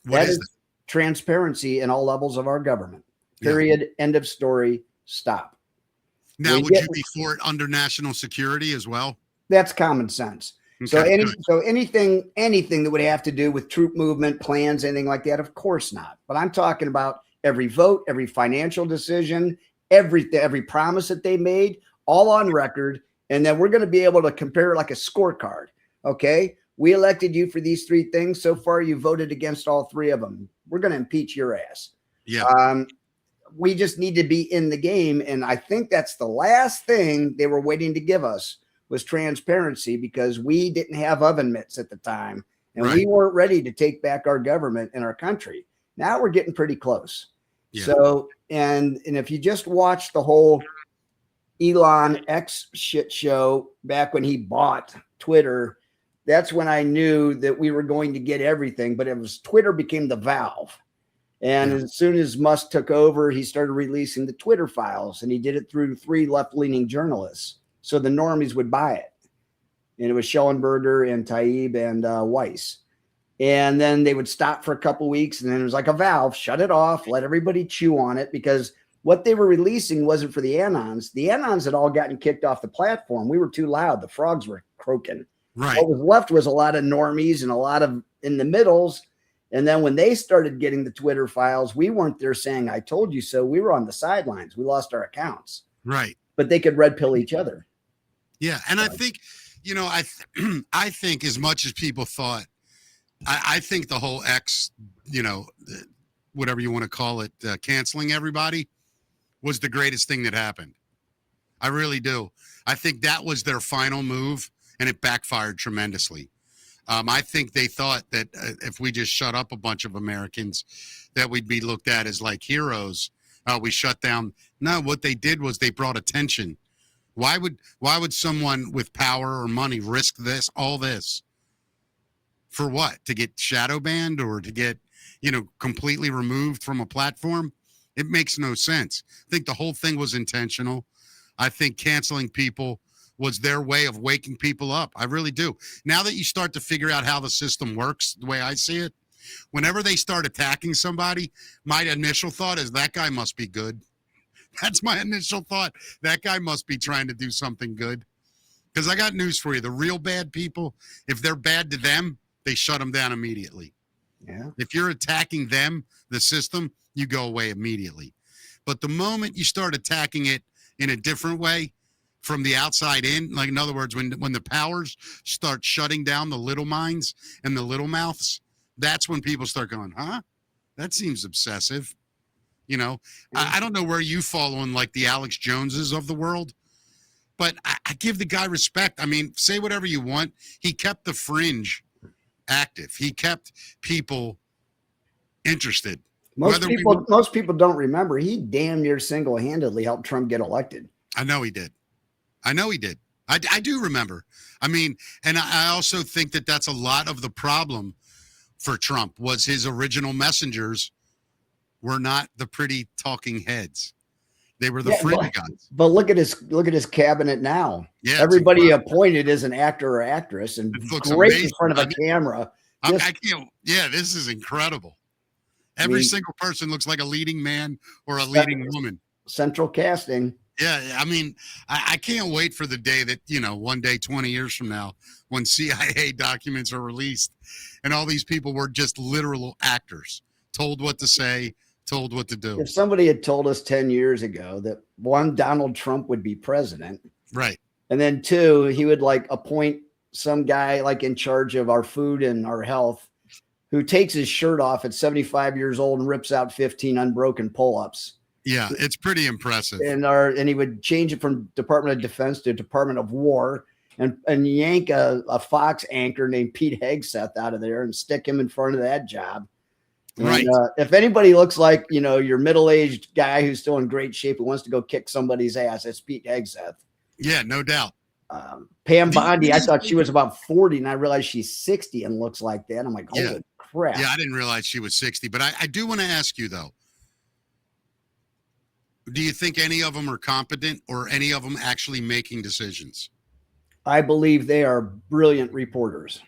That is transparency in all levels of our government. Period. Yeah. End of story. Stop. Now, would you be for it under national security as well? That's common sense. Okay, so anything that would have to do with troop movement, plans, anything like that, of course not. But I'm talking about every vote, every financial decision, every promise that they made, all on record. And then we're going to be able to compare it like a scorecard. Okay, we elected you for these 3 things. So far, you voted against all 3 of them. We're going to impeach your ass. Yeah. We just need to be in the game. And I think that's the last thing they were waiting to give us, was transparency, because we didn't have oven mitts at the time, And Right. we weren't ready to take back our government and our country. Now we're getting pretty close. Yeah. So, and if you just watch the whole Elon X shit show back when he bought Twitter, that's when I knew that we were going to get everything. But it was Twitter became the valve. And Yeah. as soon as Musk took over, he started releasing the Twitter files, and he did it through 3 left-leaning journalists. So the normies would buy it. And it was Schellenberger and Taib and Weiss. And then they would stop for a couple weeks, and then it was like a valve, shut it off, let everybody chew on it, because what they were releasing wasn't for the Anons. The Anons had all gotten kicked off the platform. We were too loud. The frogs were croaking. Right. What was left was a lot of normies and a lot of in the middles. And then when they started getting the Twitter files, we weren't there saying, I told you so. We were on the sidelines. We lost our accounts. Right. But they could red pill each other. Yeah. And I think, I think as much as people thought, I think the whole X, whatever you want to call it, canceling everybody was the greatest thing that happened. I really do. I think that was their final move, and it backfired tremendously. I think they thought that if we just shut up a bunch of Americans, that we'd be looked at as like heroes. We shut down. No, what they did was they brought attention. Why would someone with power or money risk all this? For what? To get shadow banned or to get, completely removed from a platform? It makes no sense. I think the whole thing was intentional. I think canceling people was their way of waking people up. I really do. Now that you start to figure out how the system works, the way I see it, whenever they start attacking somebody, my initial thought is that guy must be good. That's my initial thought. That guy must be trying to do something good. Because I got news for you. The real bad people, if they're bad to them, they shut them down immediately. Yeah. If you're attacking them, the system, you go away immediately. But the moment you start attacking it in a different way, from the outside in, like in other words, when the powers start shutting down the little minds and the little mouths, that's when people start going, huh? That seems obsessive. I don't know where you fall on like the Alex Joneses of the world, but I give the guy respect. I mean, say whatever you want. He kept the fringe active. He kept people interested. Most people don't remember. He damn near single-handedly helped Trump get elected. I know he did. I do remember. I mean, and I also think that that's a lot of the problem for Trump was his original messengers were not the pretty talking heads. They were the fringe guys. But look at his cabinet now. Yeah, everybody appointed as an actor or actress and great amazing. in front of a camera. I can't. Yeah, this is incredible. Every single person looks like a leading man or a leading woman. Central casting. Yeah, I mean, I can't wait for the day that, one day, 20 years from now, when CIA documents are released and all these people were just literal actors, told what to say, told what to do. If somebody had told us 10 years ago that 1, Donald Trump would be president. Right. And then 2, he would appoint some guy in charge of our food and our health who takes his shirt off at 75 years old and rips out 15 unbroken pull-ups. Yeah, it's pretty impressive. And he would change it from Department of Defense to Department of War and yank a Fox anchor named Pete Hegseth out of there and stick him in front of that job. And, right. If anybody looks like, your middle-aged guy who's still in great shape who wants to go kick somebody's ass, it's Pete Hegseth. Yeah, no doubt. Pam Bondi, I thought she was about 40 and I realized she's 60 and looks like that. I'm like, holy crap. Yeah, I didn't realize she was 60, but I do want to ask you though, do you think any of them are competent or any of them actually making decisions? I believe they are brilliant reporters.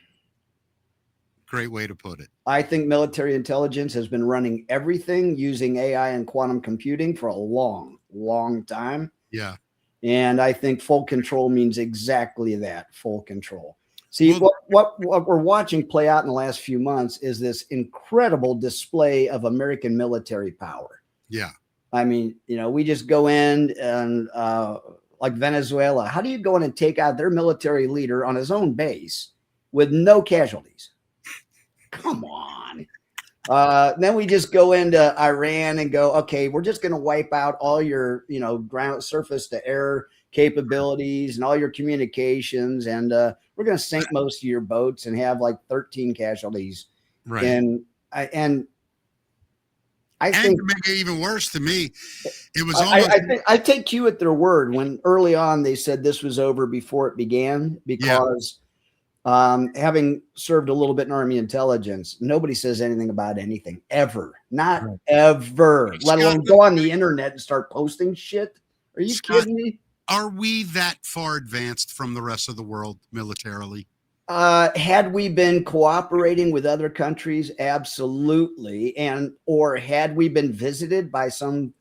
Great way to put it. I think military intelligence has been running everything using AI and quantum computing for a long, long time. Yeah. And I think full control means exactly that, full control. See, what we're watching play out in the last few months is this incredible display of American military power. Yeah. I mean, we just go in and like Venezuela, how do you go in and take out their military leader on his own base with no casualties? Come on. Then we just go into Iran and go, okay, we're just going to wipe out all your, ground surface to air capabilities and all your communications. And we're going to sink most of your boats and have like 13 casualties. Right. And I think to make it even worse to me, it was almost. I take you at their word when early on they said this was over before it began, because having served a little bit in Army intelligence, nobody says anything about anything ever, not ever, let alone go on the internet and start posting shit. Are you kidding me? Are we that far advanced from the rest of the world militarily? Had we been cooperating with other countries, absolutely. Or had we been visited by some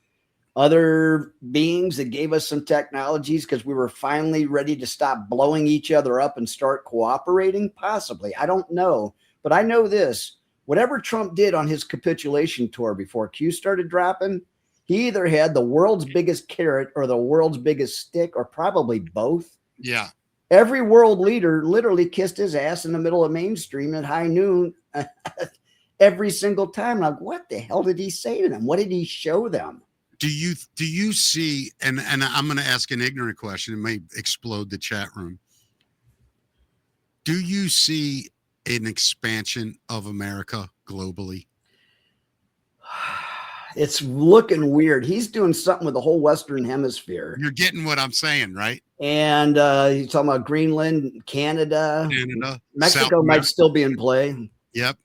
other beings that gave us some technologies because we were finally ready to stop blowing each other up and start cooperating? Possibly. I don't know. But I know this. Whatever Trump did on his capitulation tour before Q started dropping, he either had the world's biggest carrot or the world's biggest stick, or probably both. Yeah. Every world leader literally kissed his ass in the middle of mainstream at high noon every single time. Like, what the hell did he say to them? What did he show them? Do you see, and I'm going to ask an ignorant question, it may explode the chat room. Do you see an expansion of America globally? It's looking weird. He's doing something with the whole Western Hemisphere. You're getting what I'm saying, right? And he's talking about Greenland, Canada, Mexico South might still be in play. Yep.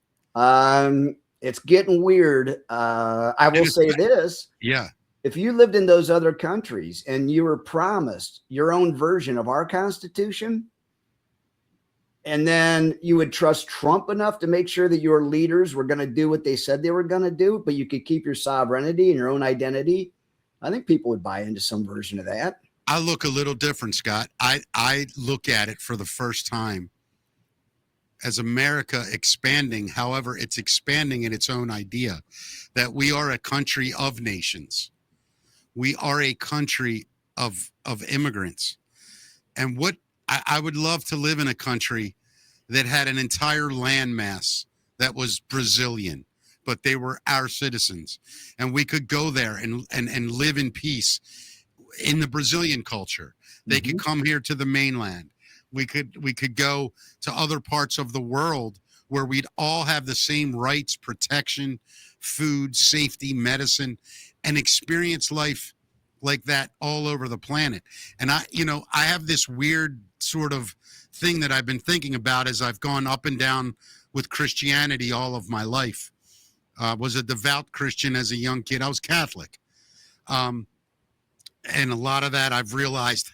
It's getting weird. I will say this. Yeah. If you lived in those other countries and you were promised your own version of our Constitution, and then you would trust Trump enough to make sure that your leaders were going to do what they said they were going to do, but you could keep your sovereignty and your own identity, I think people would buy into some version of that. I look a little different, Scott. I look at it for the first time as America expanding. However, it's expanding in its own idea that we are a country of nations. We are a country of immigrants. And what I would love to live in a country that had an entire landmass that was Brazilian, but they were our citizens. And we could go there and live in peace in the Brazilian culture. They could come here to the mainland. We could go to other parts of the world where we'd all have the same rights, protection, food, safety, medicine, and experience life like that all over the planet. And I have this weird sort of thing that I've been thinking about as I've gone up and down with Christianity all of my life. Was a devout Christian as a young kid. I was Catholic. And a lot of that I've realized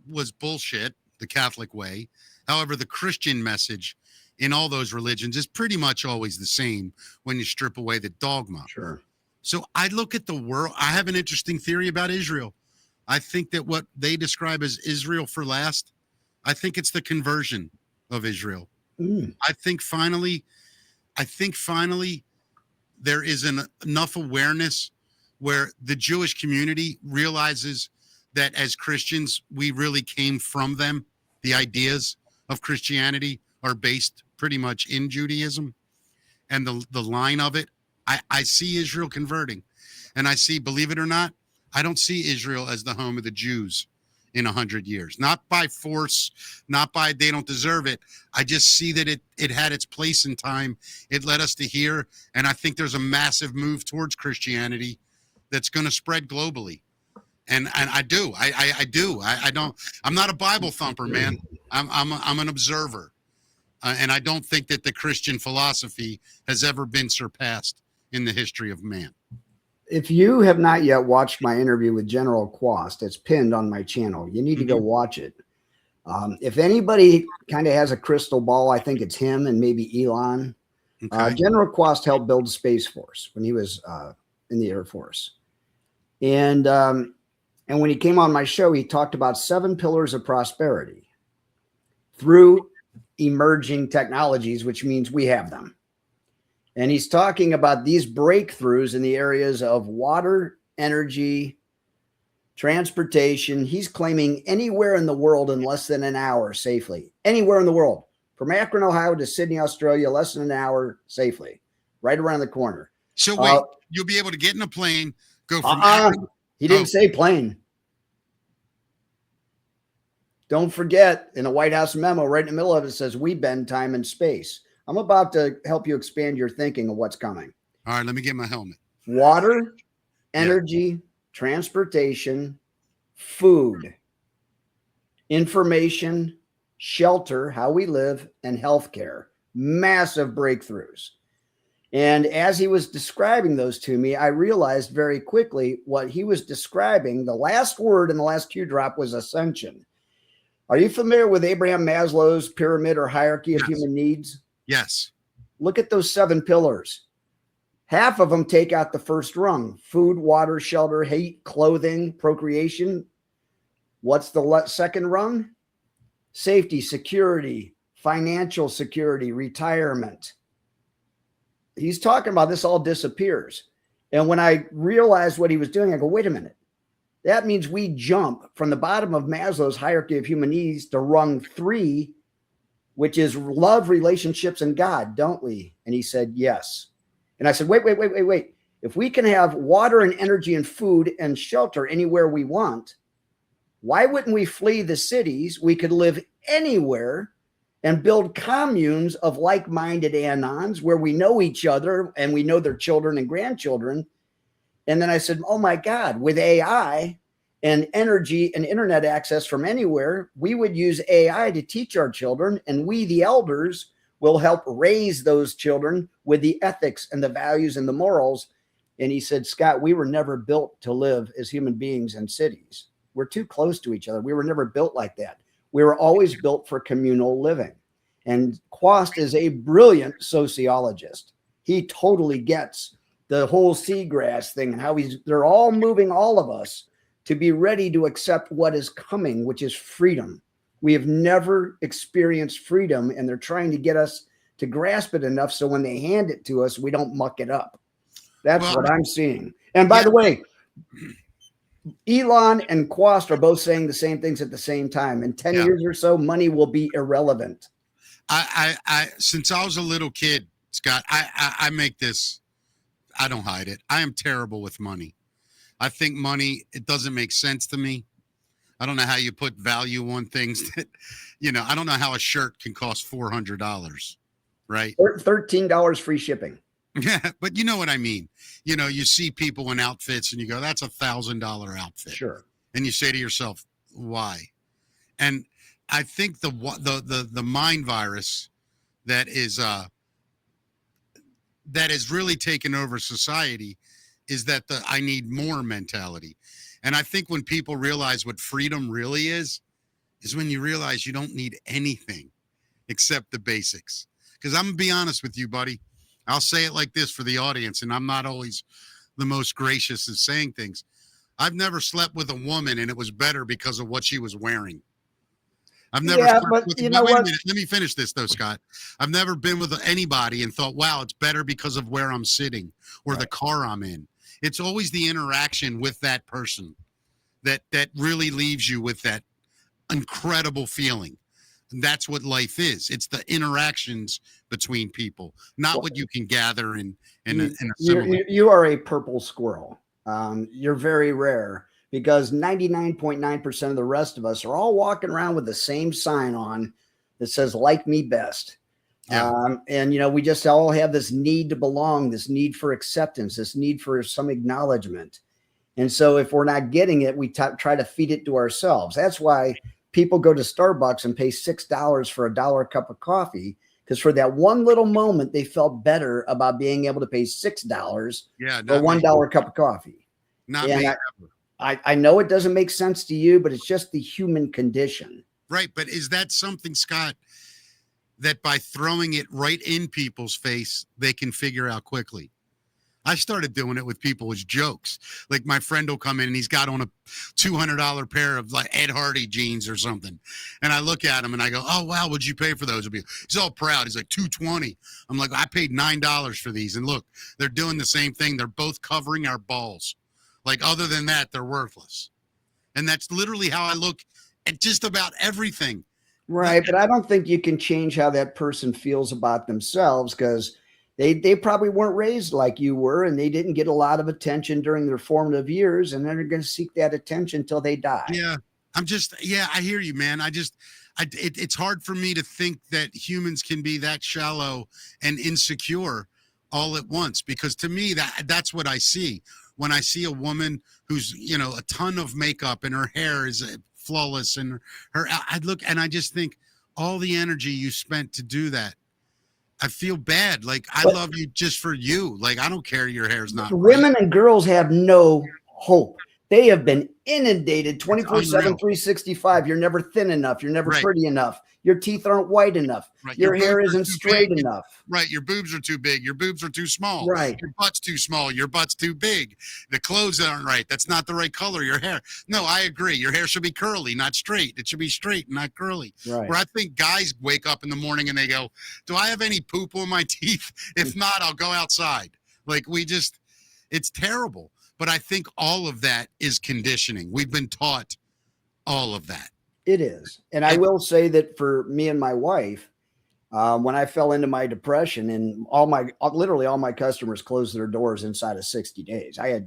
was bullshit, the Catholic way. However, the Christian message in all those religions is pretty much always the same when you strip away the dogma. Sure. So I look at the world. I have an interesting theory about Israel. I think that what they describe as Israel for last, I think it's the conversion of Israel. I think finally there is enough awareness where the Jewish community realizes that as Christians, we really came from them. The ideas of Christianity are based pretty much in Judaism, and the line of it. I see Israel converting, and I see, believe it or not, I don't see Israel as the home of the Jews in 100 years, not by force, not by they don't deserve it. I just see that it had its place in time. It led us to here, and I think there's a massive move towards Christianity that's going to spread globally. And I do. I'm not a Bible thumper, man. I'm an observer, and I don't think that the Christian philosophy has ever been surpassed in the history of man. If you have not yet watched my interview with General Quast, it's pinned on my channel. You need to go watch it. If anybody kind of has a crystal ball, I think it's him and maybe Elon. Okay. General Quast helped build the Space Force when he was in the Air Force. And when he came on my show, he talked about 7 pillars of prosperity through emerging technologies, which means we have them. And he's talking about these breakthroughs in the areas of water, energy, transportation. He's claiming anywhere in the world in less than an hour safely. Anywhere in the world. From Akron, Ohio to Sydney, Australia, less than an hour safely. Right around the corner. So wait, you'll be able to get in a plane, go from Akron. He didn't say plane. Don't forget, in a White House memo, right in the middle of it says, we bend time and space. I'm about to help you expand your thinking of what's coming. All right, let me get my helmet. Water, Yeah. energy, transportation, food, information, shelter, how we live, and healthcare. Massive breakthroughs. And as he was describing those to me, I realized very quickly what he was describing. The last word in the last cue drop was ascension. Are you familiar with Abraham Maslow's pyramid or hierarchy of human needs? Yes. Look at those 7 pillars. Half of them take out the first rung: food, water, shelter, heat, clothing, procreation. What's the second rung? Safety, security, financial security, retirement. He's talking about this all disappears. And when I realized what he was doing, I go, wait a minute. That means we jump from the bottom of Maslow's hierarchy of human needs to rung 3, which is love, relationships, and God, don't we? And he said, yes. And I said, wait. If we can have water and energy and food and shelter anywhere we want, why wouldn't we flee the cities? We could live anywhere and build communes of like-minded anons where we know each other and we know their children and grandchildren. And then I said, oh my God, with AI and energy and internet access from anywhere, we would use AI to teach our children, and we, the elders, will help raise those children with the ethics and the values and the morals. And he said, Scott, we were never built to live as human beings in cities. We're too close to each other. We were never built like that. We were always built for communal living. And Quast is a brilliant sociologist. He totally gets the whole seagrass thing and how they're all moving all of us to be ready to accept what is coming, which is freedom. We have never experienced freedom, and they're trying to get us to grasp it enough so when they hand it to us, we don't muck it up. That's what I'm seeing. And by the way, Elon and Quast are both saying the same things at the same time. In 10 years or so, money will be irrelevant. I since I was a little kid, Scott, I make this, I don't hide it. I am terrible with money. I think money, it doesn't make sense to me. I don't know how you put value on things that, I don't know how a shirt can cost $400, right? $13 free shipping. Yeah, but you know what I mean. You see people in outfits and you go, that's $1,000 outfit. Sure. And you say to yourself, why? And I think the mind virus that is really taken over society is that the I need more mentality. And I think when people realize what freedom really is when you realize you don't need anything except the basics. Because I'm going to be honest with you, buddy. I'll say it like this for the audience, and I'm not always the most gracious in saying things. I've never slept with a woman, and it was better because of what she was wearing. I've never wait a minute. Let me finish this, though, Scott. I've never been with anybody and thought, wow, it's better because of where I'm sitting or the car I'm in. It's always the interaction with that person that really leaves you with that incredible feeling. And that's what life is. It's the interactions between people, not what you can gather in a similar. You are a purple squirrel. You're very rare because 99.9% of the rest of us are all walking around with the same sign on that says, like me best. Yeah. And, we just all have this need to belong, this need for acceptance, this need for some acknowledgement. And so if we're not getting it, we try to feed it to ourselves. That's why people go to Starbucks and pay $6 for $1 cup of coffee, because for that one little moment, they felt better about being able to pay $6 for $1 cup of coffee. Not me. I know it doesn't make sense to you, but it's just the human condition. Right. But is that something, Scott, that by throwing it right in people's face, they can figure out quickly? I started doing it with people as jokes. Like my friend will come in and he's got on a $200 pair of like Ed Hardy jeans or something. And I look at him and I go, oh, wow, what'd you pay for those? He's all proud. He's like, $220. I'm like, I paid $9 for these. And look, they're doing the same thing. They're both covering our balls. Like other than that, they're worthless. And that's literally how I look at just about everything. Right. But I don't think you can change how that person feels about themselves, because they probably weren't raised like you were, and they didn't get a lot of attention during their formative years, and they're going to seek that attention till they die. Yeah, I hear you, man. It's hard for me to think that humans can be that shallow and insecure all at once, because to me that's what I see when I see a woman who's, a ton of makeup and her hair is flawless, and I look and I just think all the energy you spent to do that. I feel bad. Like, I But love you just for you. Like, I don't care your hair's not right. women and girls have no hope. They have been inundated It's 24/7, unreal. 365. You're never thin enough. You're never Right. pretty enough. Your teeth aren't white enough. Right. Your Your hair boobs are isn't too straight big. enough. Right. Your boobs are too big. Your boobs are too small. Right. Your butt's too small. Your butt's too big. The clothes aren't right. That's not the right color. Your hair. No, I agree. Your hair should be curly, not straight. It should be straight, not curly. Right. Where I think guys wake up in the morning and they go, do I have any poop on my teeth? If not, I'll go outside. Like, it's terrible. But I think all of that is conditioning. We've been taught all of that. It is. And I will say that for me and my wife, when I fell into my depression, and literally all my customers closed their doors inside of 60 days. I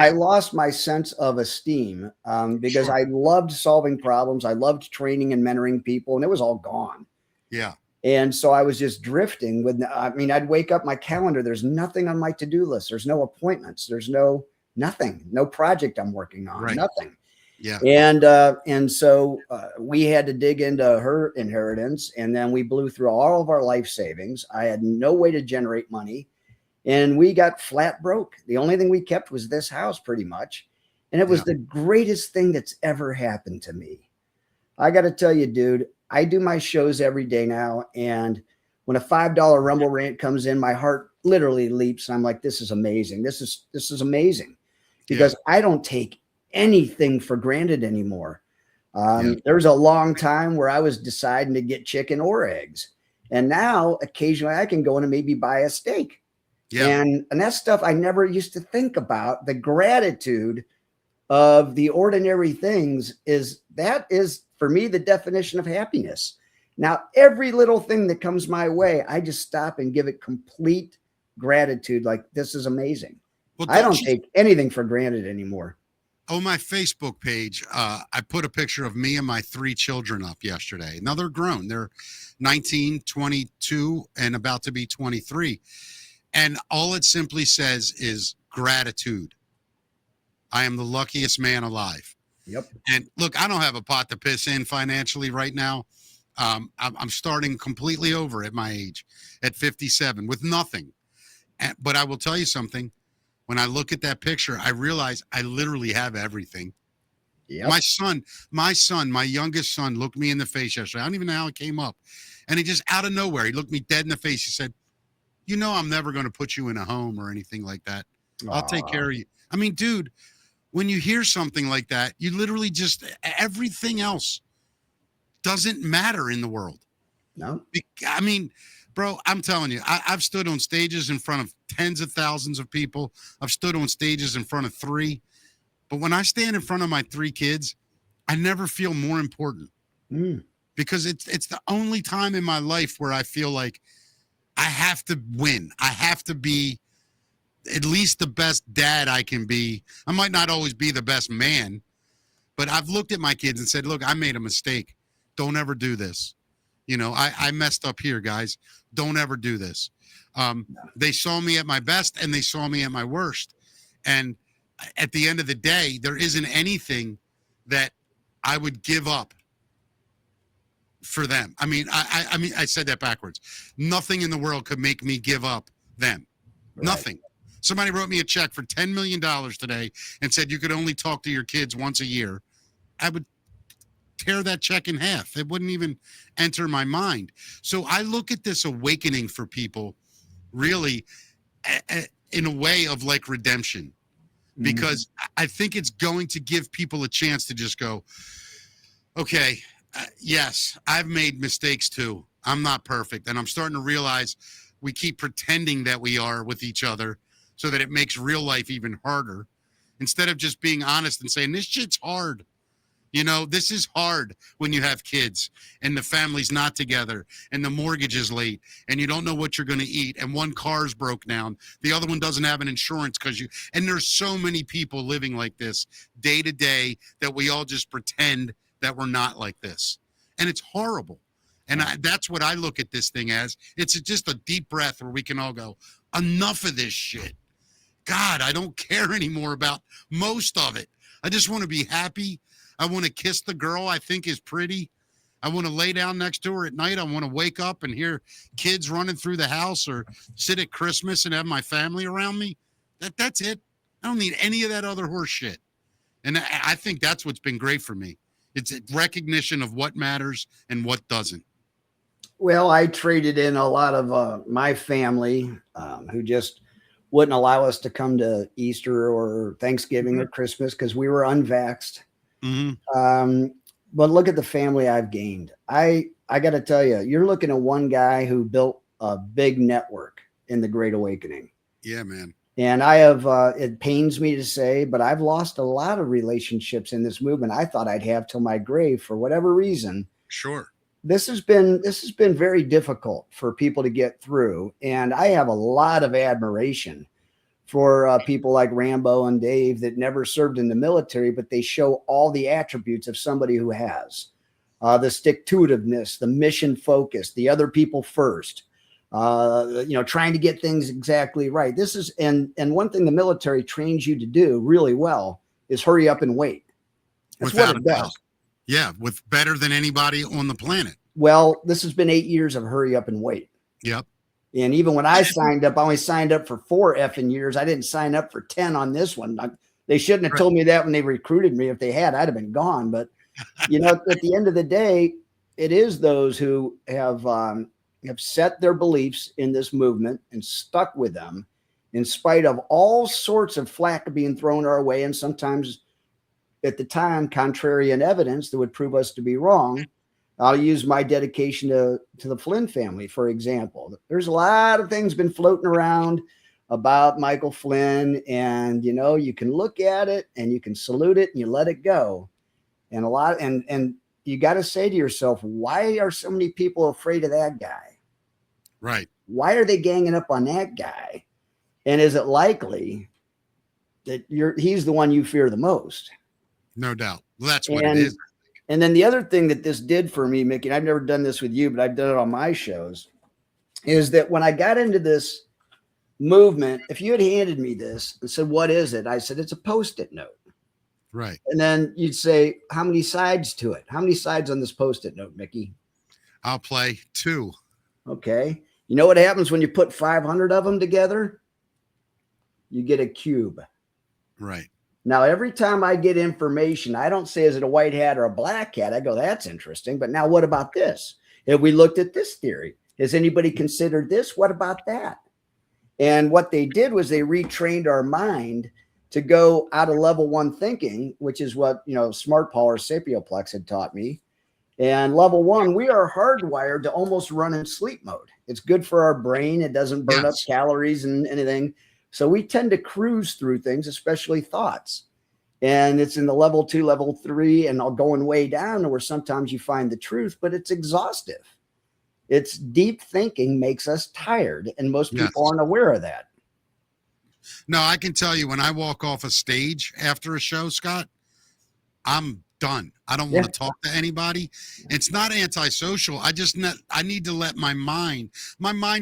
lost my sense of esteem because Sure. I loved solving problems. I loved training and mentoring people, and it was all gone. Yeah. And so I was just drifting I'd wake up, my calendar, there's nothing on my to-do list. There's no appointments. There's nothing, no project I'm working on, Right. nothing. Yeah. And so we had to dig into her inheritance, and then we blew through all of our life savings. I had no way to generate money, and we got flat broke. The only thing we kept was this house, pretty much. And it was the greatest thing that's ever happened to me. I got to tell you, dude, I do my shows every day now. And when a $5 Rumble rant comes in, my heart literally leaps. I'm like, this is amazing. This is amazing, because I don't take anything for granted anymore. There was a long time where I was deciding to get chicken or eggs. And now occasionally I can go in and maybe buy a steak. Yeah. And that's stuff I never used to think about. The gratitude of the ordinary things is for me the definition of happiness. Now, every little thing that comes my way, I just stop and give it complete gratitude. Like, this is amazing. Well, I don't take anything for granted anymore. On my Facebook page, I put a picture of me and my 3 children up yesterday. Now they're grown. They're 19, 22, and about to be 23. And all it simply says is gratitude. I am the luckiest man alive. Yep. And look, I don't have a pot to piss in financially right now. I'm starting completely over at my age, at 57, with nothing. But I will tell you something. When I look at that picture, I realize I literally have everything. Yep. My youngest son looked me in the face yesterday. I don't even know how it came up. And he just, out of nowhere, he looked me dead in the face. He said, I'm never going to put you in a home or anything like that. I'll take care of you. I mean, dude, when you hear something like that, you literally just, everything else doesn't matter in the world. No. I mean, bro, I'm telling you, I've stood on stages in front of tens of thousands of people. I've stood on stages in front of 3. But when I stand in front of my 3 kids, I never feel more important because it's the only time in my life where I feel like I have to win. I have to be at least the best dad I can be. I might not always be the best man, but I've looked at my kids and said, look, I made a mistake. Don't ever do this. I messed up here, guys. Don't ever do this. They saw me at my best and they saw me at my worst. And at the end of the day, there isn't anything that I would give up for them. I mean, I said that backwards. Nothing in the world could make me give up them. Right. Nothing. Somebody wrote me a check for $10 million today and said you could only talk to your kids once a year. I would tear that check in half. It wouldn't even enter my mind. So I look at this awakening for people really in a way of like redemption, because I think it's going to give people a chance to just go, okay, yes, I've made mistakes too. I'm not perfect. And I'm starting to realize we keep pretending that we are with each other so that it makes real life even harder, instead of just being honest and saying, this shit's hard. You know, this is hard when you have kids and the family's not together and the mortgage is late and you don't know what you're going to eat and one car's broke down. The other one doesn't have an insurance and there's so many people living like this day to day that we all just pretend that we're not like this. And it's horrible. And that's what I look at this thing as. It's just a deep breath where we can all go, enough of this shit. God, I don't care anymore about most of it. I just want to be happy. I want to kiss the girl I think is pretty. I want to lay down next to her at night. I want to wake up and hear kids running through the house or sit at Christmas and have my family around me. That's it. I don't need any of that other horse shit. And I think that's what's been great for me. It's a recognition of what matters and what doesn't. Well, I traded in a lot of my family who just wouldn't allow us to come to Easter or Thanksgiving or Christmas because we were unvaxxed. But look at the family I've gained. I got to tell you, you're looking at one guy who built a big network in the Great Awakening. Yeah, man. And I have, it pains me to say, but I've lost a lot of relationships in this movement. I thought I'd have till my grave for whatever reason. Sure. This has been very difficult for people to get through. And I have a lot of admiration for people like Rambo and Dave that never served in the military, but they show all the attributes of somebody who has the stick-to-itiveness, the mission focus, the other people first, trying to get things exactly right. This is, and one thing the military trains you to do really well is hurry up and wait. That's what it does. Yeah, with better than anybody on the planet. Well, this has been 8 years of hurry up and wait. Yep. And even when I signed up, I only signed up for 4 effing years. I didn't sign up for 10 on this one. They shouldn't have told me that when they recruited me. If they had, I'd have been gone. But, at the end of the day, it is those who have set their beliefs in this movement and stuck with them in spite of all sorts of flack being thrown our way. And sometimes at the time, contrarian evidence that would prove us to be wrong. I'll use my dedication to the Flynn family, for example. There's a lot of things been floating around about Michael Flynn, and you can look at it and you can salute it and you let it go. And and you got to say to yourself, why are so many people afraid of that guy? Right. Why are they ganging up on that guy? And is it likely that he's the one you fear the most? No doubt. Well, that's what it is. And then the other thing that this did for me, Mickey, and I've never done this with you, but I've done it on my shows, is that when I got into this movement, if you had handed me this and said, what is it? I said, it's a Post-it note. Right. And then you'd say, how many sides to it? How many sides on this Post-it note, Mickey? I'll play 2. Okay. You know what happens when you put 500 of them together? You get a cube. Right. Now, every time I get information, I don't say, is it a white hat or a black hat? I go, that's interesting. But now what about this? Have we looked at this theory? Has anybody considered this? What about that? And what they did was they retrained our mind to go out of level 1 thinking, which is what, Smart Paul or Sapioplex had taught me. And level 1, we are hardwired to almost run in sleep mode. It's good for our brain. It doesn't burn up calories and anything. So we tend to cruise through things, especially thoughts. And it's in the level 2, level 3, and going way down where sometimes you find the truth, but it's exhaustive. It's deep thinking makes us tired, and most people aren't aware of that. No, I can tell you when I walk off a stage after a show, Scott, I'm done. I don't want to talk to anybody. It's not antisocial. I need to let my mind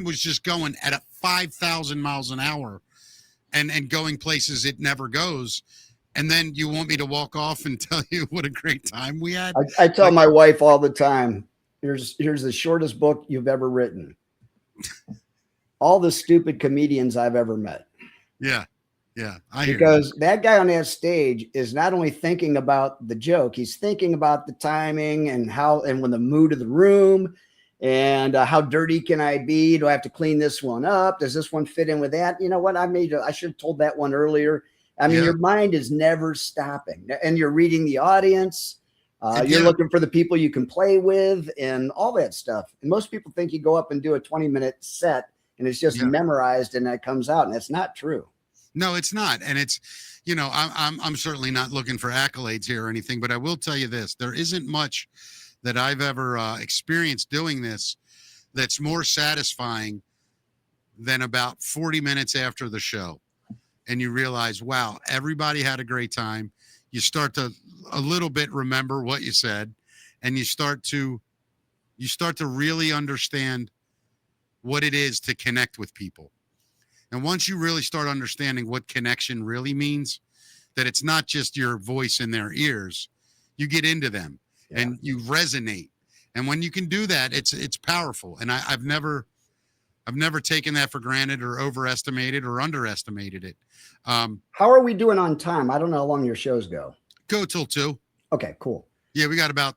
was just going at a 5,000 miles an hour and going places it never goes. And then you want me to walk off and tell you what a great time we had? I tell my wife all the time, here's the shortest book you've ever written. All the stupid comedians I've ever met. Yeah. Yeah. Because that guy on that stage is not only thinking about the joke, he's thinking about the timing and when the mood of the room and how dirty can I be? Do I have to clean this one up? Does this one fit in with that? You know what? I should have told that one earlier. I mean, your mind is never stopping, and you're reading the audience. You're looking for the people you can play with and all that stuff. And most people think you go up and do a 20-minute set and it's just memorized and that comes out. And that's not true. No, it's not. And it's, I'm certainly not looking for accolades here or anything, but I will tell you this. There isn't much that I've ever experienced doing this that's more satisfying than about 40 minutes after the show. And you realize, wow, everybody had a great time. You start to a little bit remember what you said, and you start to really understand what it is to connect with people. And once you really start understanding what connection really means, that it's not just your voice in their ears, you get into them and you resonate. And when you can do that, it's powerful. And I've never taken that for granted or overestimated or underestimated it. How are we doing on time? I don't know how long your shows go. Go till 2. Okay, cool. Yeah, we got about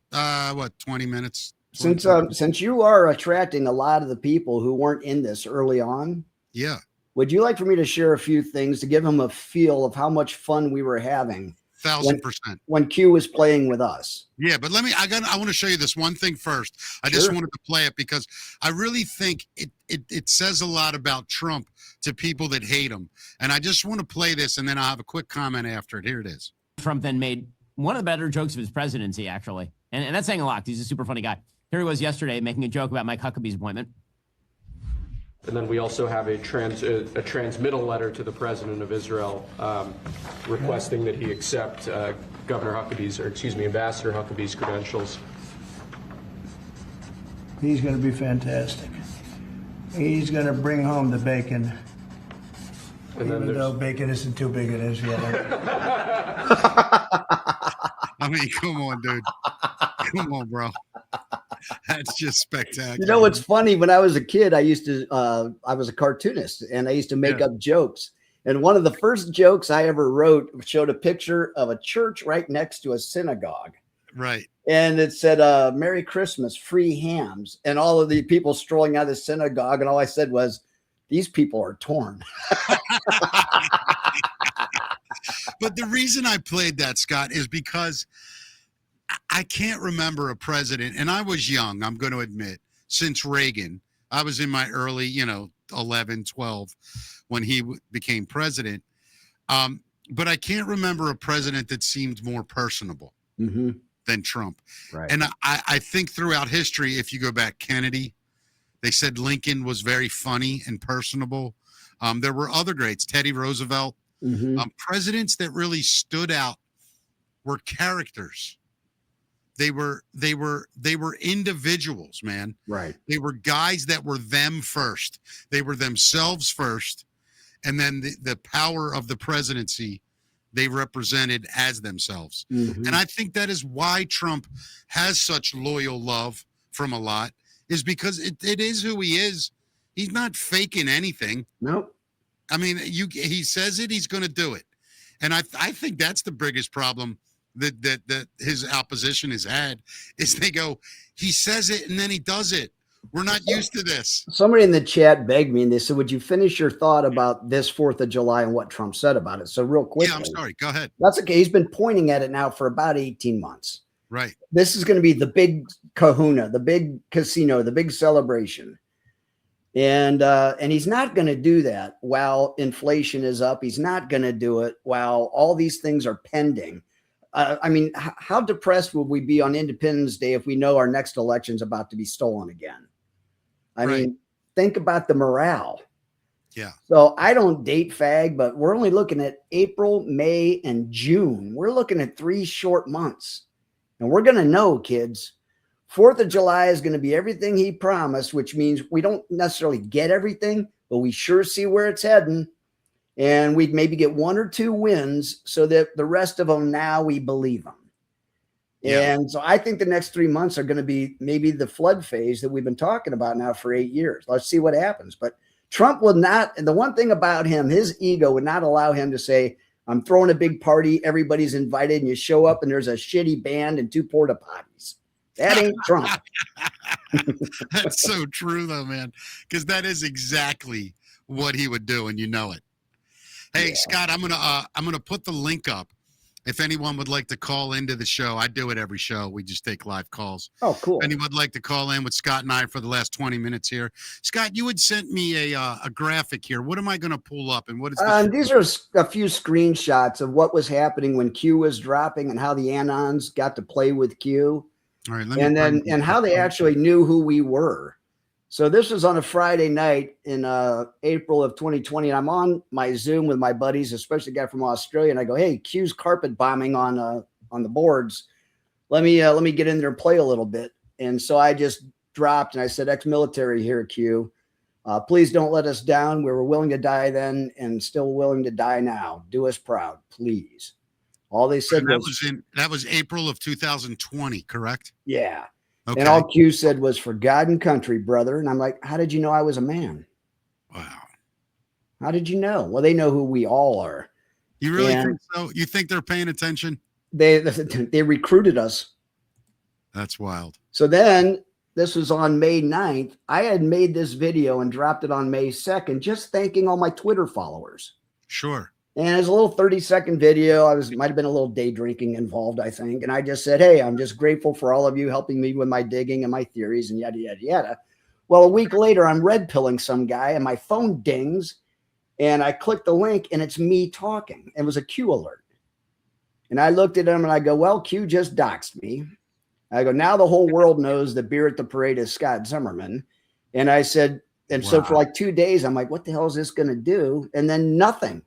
20 minutes. Since you are attracting a lot of the people who weren't in this early on, yeah, would you like for me to share a few things to give them a feel of how much fun we were having? 1,000%. When Q was playing with us. Yeah, but I want to show you this one thing first. I just wanted to play it because I really think it says a lot about Trump to people that hate him. And I just want to play this, and then I'll have a quick comment after it. Here it is. Trump then made one of the better jokes of his presidency, actually. And that's saying a lot. He's a super funny guy. Here he was yesterday making a joke about Mike Huckabee's appointment. And then we also have a transmittal letter to the president of Israel requesting that he accept Ambassador Huckabee's credentials. He's going to be fantastic. He's going to bring home the bacon. And then even though bacon isn't too big in Israel. I mean, come on, dude. Come on, bro. That's just spectacular. You know what's funny? When I was a kid, I was a cartoonist, and I used to make up jokes. And one of the first jokes I ever wrote showed a picture of a church right next to a synagogue. Right. And it said, Merry Christmas, free hams. And all of the people strolling out of the synagogue. And all I said was, these people are torn. But the reason I played that, Scott, is because I can't remember a president, and I was young, I'm going to admit, since Reagan. I was in my early, 11, 12 when he became president. But I can't remember a president that seemed more personable than Trump. Right. And I think throughout history, if you go back, Kennedy, they said Lincoln was very funny and personable. There were other greats, Teddy Roosevelt. Presidents that really stood out were characters. They were individuals, man. Right. They were guys that were them first. They were themselves first. And then the power of the presidency, they represented as themselves. And I think that is why Trump has such loyal love from a lot, is because it is who he is. He's not faking anything. Nope. I mean, he says it, he's going to do it. And I think that's the biggest problem that his opposition has had, is they go, he says it and then he does it. We're not used to this. Somebody in the chat begged me, and they said, would you finish your thought about this 4th of July and what Trump said about it? So real quick. Yeah, I'm sorry. Go ahead. That's okay. He's been pointing at it now for about 18 months. Right. This is going to be the big kahuna, the big casino, the big celebration. And he's not going to do that while inflation is up. He's not going to do it while all these things are pending. I mean, how depressed would we be on Independence Day if we know our next election's about to be stolen again? I mean, think about the morale. Yeah. So I don't date fag, but we're only looking at April, May, and June. We're looking at 3 short months. And we're going to know, kids, 4th of July is going to be everything he promised, which means we don't necessarily get everything, but we sure see where it's heading. And we'd maybe get 1 or 2 wins so that the rest of them, now we believe them. Yeah. And so I think the next 3 months are going to be maybe the flood phase that we've been talking about now for 8 years. Let's see what happens. But Trump will not, and the one thing about him, his ego would not allow him to say, I'm throwing a big party, everybody's invited, and you show up and there's a shitty band and 2 porta potties. That ain't Trump. That's so true, though, man, because that is exactly what he would do, and you know it. Hey, Scott, I'm gonna put the link up If anyone would like to call into the show, I do it every show. We just take live calls. Oh, cool. If anyone would like to call in with Scott and I for the last 20 minutes here. Scott, you had sent me a graphic here. What am I going to pull up? And what is this? These are a few screenshots of what was happening when Q was dropping and how the Anons got to play with Q. All right, And how they actually knew who we were. So this was on a Friday night in April of 2020. And I'm on my Zoom with my buddies, especially the guy from Australia. And I go, hey, Q's carpet bombing on the boards. Let me get in there and play a little bit. And so I just dropped and I said, ex-military here, Q. Please don't let us down. We were willing to die then and still willing to die now. Do us proud, please. All they said that was April of 2020, correct? Yeah. Okay. And all Q said was, for God and country, brother. And I'm like, how did you know I was a man? Wow. How did you know? Well, they know who we all are. You really think so? You think they're paying attention? They recruited us. That's wild. So then this was on May 9th. I had made this video and dropped it on May 2nd, just thanking all my Twitter followers. Sure. And it's a little 30-second video. Might have been a little day drinking involved, I think. And I just said, hey, I'm just grateful for all of you helping me with my digging and my theories and yada, yada, yada. Well, a week later, I'm red pilling some guy and my phone dings and I click the link and it's me talking. It was a Q alert. And I looked at him and I go, well, Q just doxed me. I go, now the whole world knows the beer at the parade is Scott Zimmerman. And I said, and so for like 2 days, I'm like, what the hell is this going to do? And then nothing.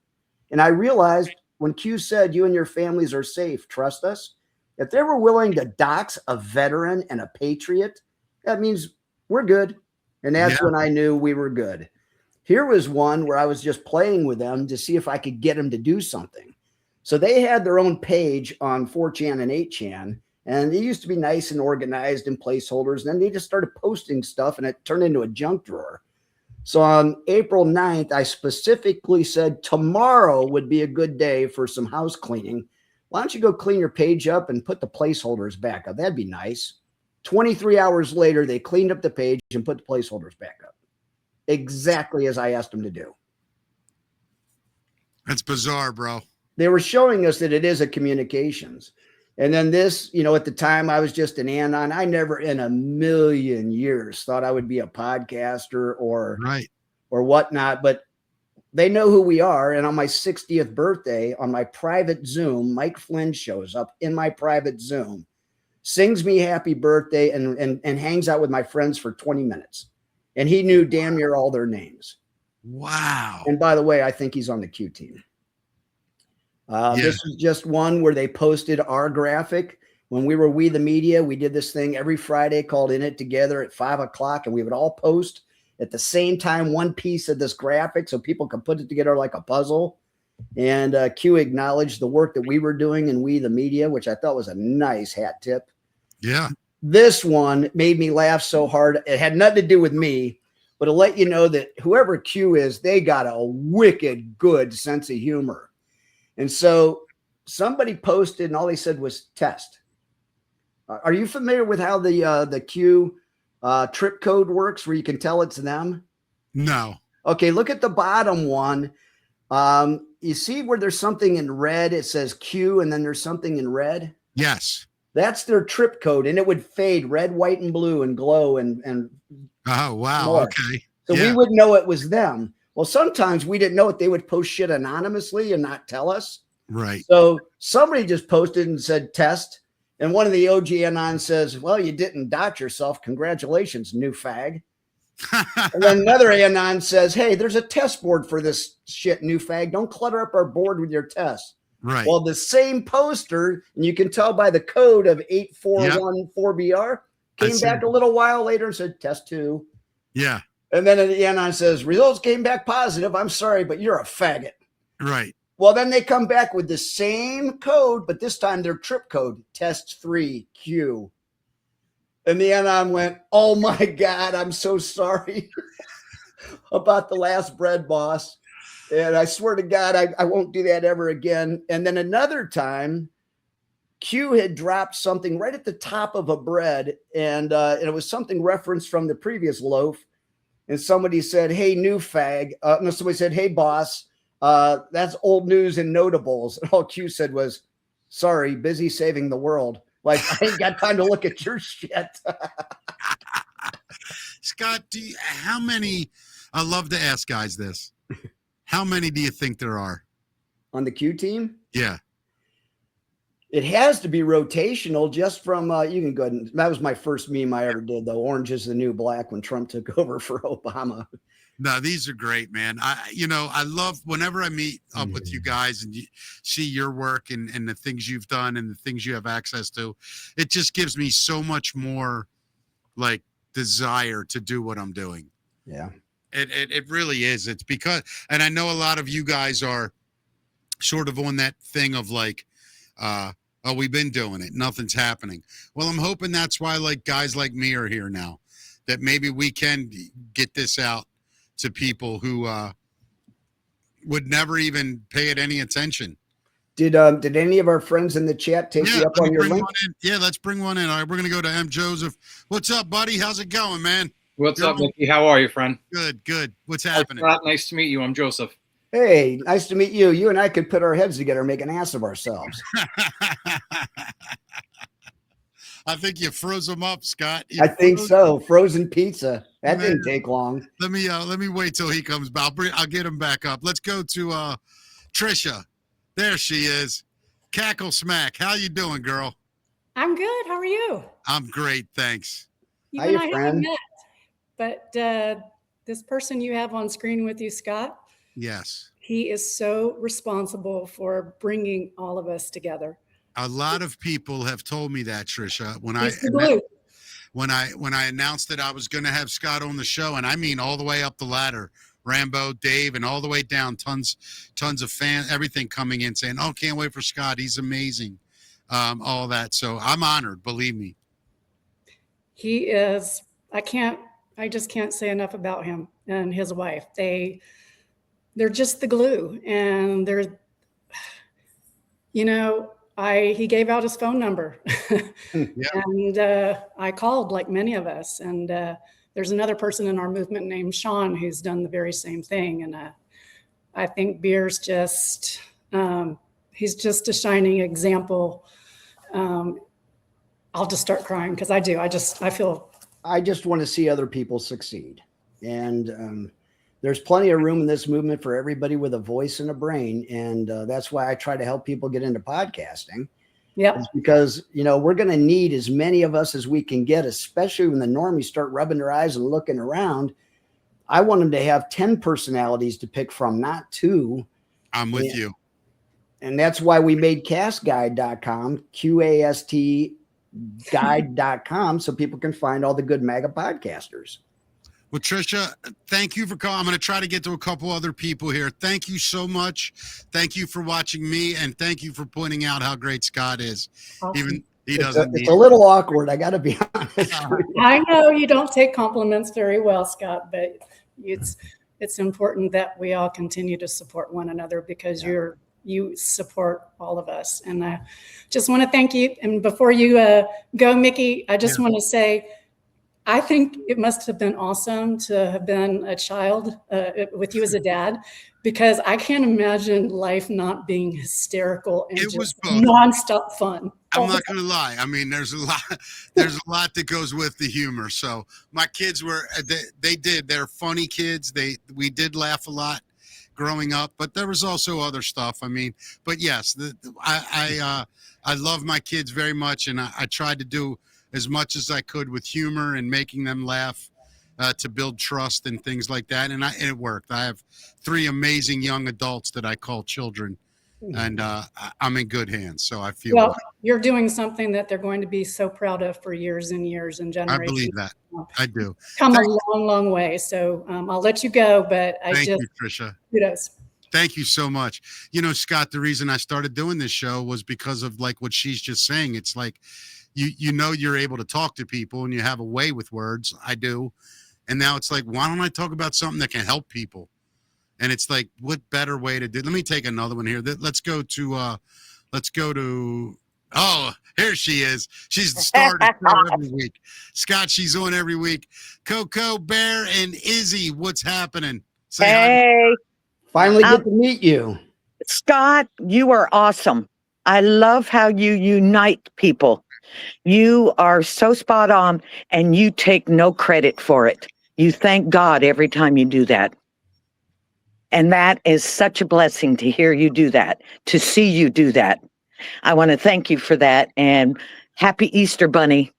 And I realized when Q said, you and your families are safe, trust us. If they were willing to dox a veteran and a patriot, that means we're good. And that's when I knew we were good. Here was one where I was just playing with them to see if I could get them to do something. So they had their own page on 4chan and 8chan. And they used to be nice and organized and placeholders. And then they just started posting stuff and it turned into a junk drawer. So on April 9th, I specifically said tomorrow would be a good day for some house cleaning. Why don't you go clean your page up and put the placeholders back up? That'd be nice. 23 hours later, they cleaned up the page and put the placeholders back up. Exactly as I asked them to do. That's bizarre, bro. They were showing us that it is a communications. And then this, at the time I was just an anon. I never in a million years thought I would be a podcaster or whatnot, but they know who we are. And on my 60th birthday, on my private Zoom, Mike Flynn shows up in my private Zoom, sings me happy birthday and hangs out with my friends for 20 minutes. And he knew damn near all their names. Wow. And by the way, I think he's on the Q team. This is just one where they posted our graphic. When we were We the Media, we did this thing every Friday called In It Together at 5 o'clock, and we would all post at the same time one piece of this graphic so people could put it together like a puzzle. And Q acknowledged the work that we were doing in We the Media, which I thought was a nice hat tip. Yeah. This one made me laugh so hard. It had nothing to do with me, but to let you know that whoever Q is, they got a wicked good sense of humor. And so somebody posted and all they said was test. Are you familiar with how the Q trip code works where you can tell it's them? No. Okay, look at the bottom one. You see where there's something in red? It says Q and then there's something in red. Yes. That's their trip code, and it would fade red, white, and blue and glow and oh, wow. more. Okay. So we would know it was them. Well, sometimes we didn't know it. They would post shit anonymously and not tell us. Right. So somebody just posted and said test. And one of the OG Anons says, well, you didn't dot yourself. Congratulations, new fag. And then another Anon says, hey, there's a test board for this shit, new fag. Don't clutter up our board with your tests. Right. Well, the same poster, and you can tell by the code of 8414BR, came back a little while later and said test 2. Yeah. And then the Anon says, results came back positive. I'm sorry, but you're a faggot. Right. Well, then they come back with the same code, but this time their trip code, test 3Q. And the Anon went, oh my God, I'm so sorry about the last bread boss. And I swear to God, I won't do that ever again. And then another time, Q had dropped something right at the top of a bread, and it was something referenced from the previous loaf. And somebody said, hey, new fag. Somebody said, hey, boss, that's old news and notables. And all Q said was, Sorry, busy saving the world. Like, I ain't got time to look at your shit. Scott, how many? I love to ask guys this. How many do you think there are On the Q team? Yeah. It has to be rotational just from, you can go ahead and, that was my first meme I ever did, though. Orange is the new black when Trump took over for Obama. No, these are great, man. I love whenever I meet up with you guys and you see your work and the things you've done and the things you have access to. It just gives me so much more like desire to do what I'm doing. Yeah. It really is. It's because, and I know a lot of you guys are sort of on that thing of like, oh, we've been doing it. Nothing's happening. Well, I'm hoping that's why like guys like me are here now, that maybe we can get this out to people who would never even pay it any attention. Did any of our friends in the chat take you up on your link? Yeah, let's bring one in. All right, we're going to go to M. Joseph. What's up, buddy? How's it going, man? What's up, Mickey? How are you, friend? Good. What's happening? Nice to meet you. I'm Joseph. Hey, nice to meet you. You and I could put our heads together and make an ass of ourselves. I think you froze them up, Scott. I think so. Frozen pizza. That didn't take long. Let me wait till he comes back. I'll get him back up. Let's go to Trisha. There she is. Cackle Smack. How you doing, girl? I'm good. How are you? I'm great, thanks. You and I haven't met, but this person you have on screen with you, Scott. Yes. He is so responsible for bringing all of us together. A lot of people have told me that, Trisha. When I announced that I was going to have Scott on the show, and I mean all the way up the ladder, Rambo, Dave, and all the way down, tons of fans, everything coming in saying, "Oh, can't wait for Scott. He's amazing." All that. So I'm honored. Believe me. He is. I just can't say enough about him and his wife. They're just the glue, and he gave out his phone number and I called like many of us. And there's another person in our movement named Sean who's done the very same thing. And I think Beer's he's just a shining example. I'll just start crying because I do. I just want to see other people succeed. And there's plenty of room in this movement for everybody with a voice and a brain. And that's why I try to help people get into podcasting. Yeah. Because, we're going to need as many of us as we can get, especially when the normies start rubbing their eyes and looking around. I want them to have 10 personalities to pick from, not 2. I'm with you. And that's why we made castguide.com, QAST guide.com, so people can find all the good MAGA podcasters. Well, Trisha, thank you for calling. I'm going to try to get to a couple other people here. Thank you so much. Thank you for watching me, and thank you for pointing out how great Scott is. Awesome. Even he doesn't. It's a little awkward. I got to be honest. I know you don't take compliments very well, Scott, but it's important that we all continue to support one another because you support all of us. And I just want to thank you. And before you go, Mickey, I just want to say, I think it must have been awesome to have been a child with you as a dad, because I can't imagine life not being hysterical and just nonstop fun. I'm not going to lie. I mean, there's a lot that goes with the humor. So my kids they're funny kids. We did laugh a lot growing up, but there was also other stuff. I mean, but yes, I love my kids very much. And I tried to do as much as I could with humor and making them laugh to build trust and things like that. And it worked. I have 3 amazing young adults that I call children, and I'm in good hands. So I feel well, you're doing something that they're going to be so proud of for years and years and generations. I believe that. I do. Come a long, long way. So I'll let you go, but Thank you, Trisha. Kudos. Thank you so much. Scott, the reason I started doing this show was because of like what she's just saying. It's like, you're able to talk to people and you have a way with words. I do. And now it's like, why don't I talk about something that can help people? And it's like, what better way to do? Let me take another one here. Let's go to, oh, here she is. She's the star every week. Scott, she's on every week. Coco, Bear, and Izzy, what's happening? Hey. Finally get to meet you. Scott, you are awesome. I love how you unite people. You are so spot on, and you take no credit for it. You thank God every time you do that. And that is such a blessing to hear you do that, to see you do that. I want to thank you for that, and happy Easter Bunny.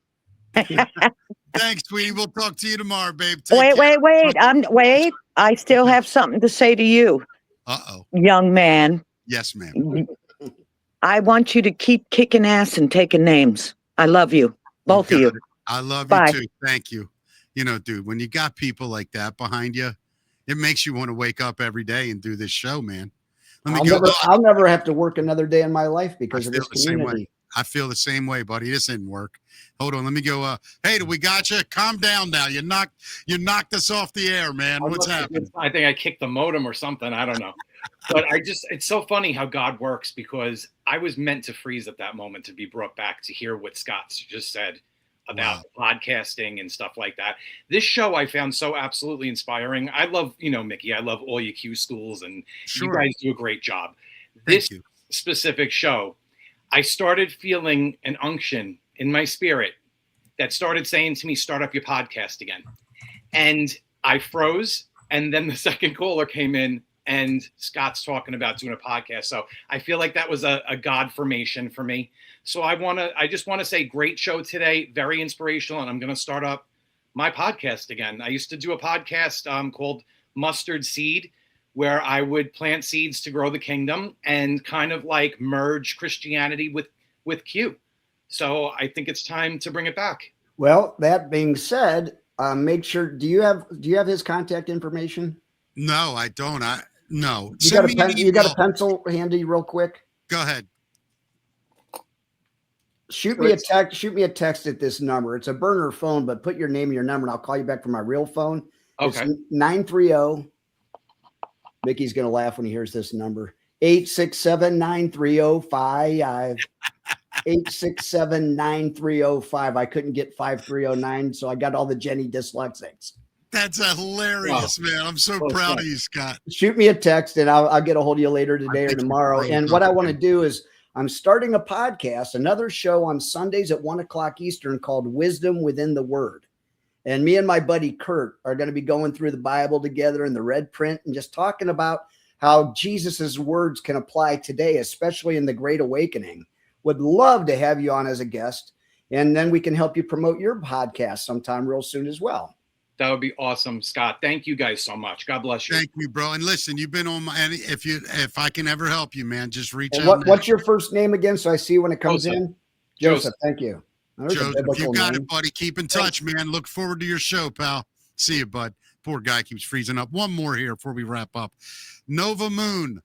Thanks, sweetie. We'll talk to you tomorrow, babe. Take care. Wait. Wait. I still have something to say to you, Uh-oh. young man. Yes, ma'am. I want you to keep kicking ass and taking names. I love you, both of you. I love Bye. you too. Thank you. You know, dude, when you got people like that behind you, it makes you want to wake up every day and do this show, man. I'll never have to work another day in my life because of this community. I feel the same way, buddy. This didn't work. Hold on, let me go. Hey, we got you? Calm down now. You knocked us off the air, man. What's happening? I think I kicked the modem or something. I don't know. But it's so funny how God works, because I was meant to freeze at that moment to be brought back to hear what Scott just said about podcasting and stuff like that. This show I found so absolutely inspiring. I love, Mickey, I love all your Q schools, and you guys do a great job. This specific show, I started feeling an unction in my spirit that started saying to me, start up your podcast again. And I froze. And then the second caller came in, and Scott's talking about doing a podcast. So I feel like that was a God formation for me. So I just want to say, great show today, very inspirational. And I'm going to start up my podcast again. I used to do a podcast called Mustard Seed, where I would plant seeds to grow the kingdom and kind of like merge Christianity with Q. So I think it's time to bring it back. Well, that being said, make sure, do you have his contact information? No, I don't. No. You got a pencil handy real quick? Go ahead. Shoot me a text at this number. It's a burner phone, but put your name and your number, and I'll call you back from my real phone. Okay. It's 930. Mickey's going to laugh when he hears this number. 867-9305. 867-9305. I couldn't get 5309, so I got all the Jenny dyslexics. That's hilarious, man. I'm so proud of you, Scott. Shoot me a text, and I'll get a hold of you later today or tomorrow. And what I want to do is I'm starting a podcast, another show on Sundays at 1:00 Eastern called Wisdom Within the Word. And me and my buddy Kurt are going to be going through the Bible together in the red print and just talking about how Jesus's words can apply today, especially in the Great Awakening. Would love to have you on as a guest, and then we can help you promote your podcast sometime real soon as well. That would be awesome, Scott. Thank you guys so much. God bless you. Thank you, bro. And listen, you've been on my, and if I can ever help you, man, just reach out. What's your first name again, so I see when it comes in? Joseph. Thank you. Joseph, you got it, buddy. Keep in touch, man. Look forward to your show, pal. See you, bud. Poor guy keeps freezing up. One more here before we wrap up. Nova Moon,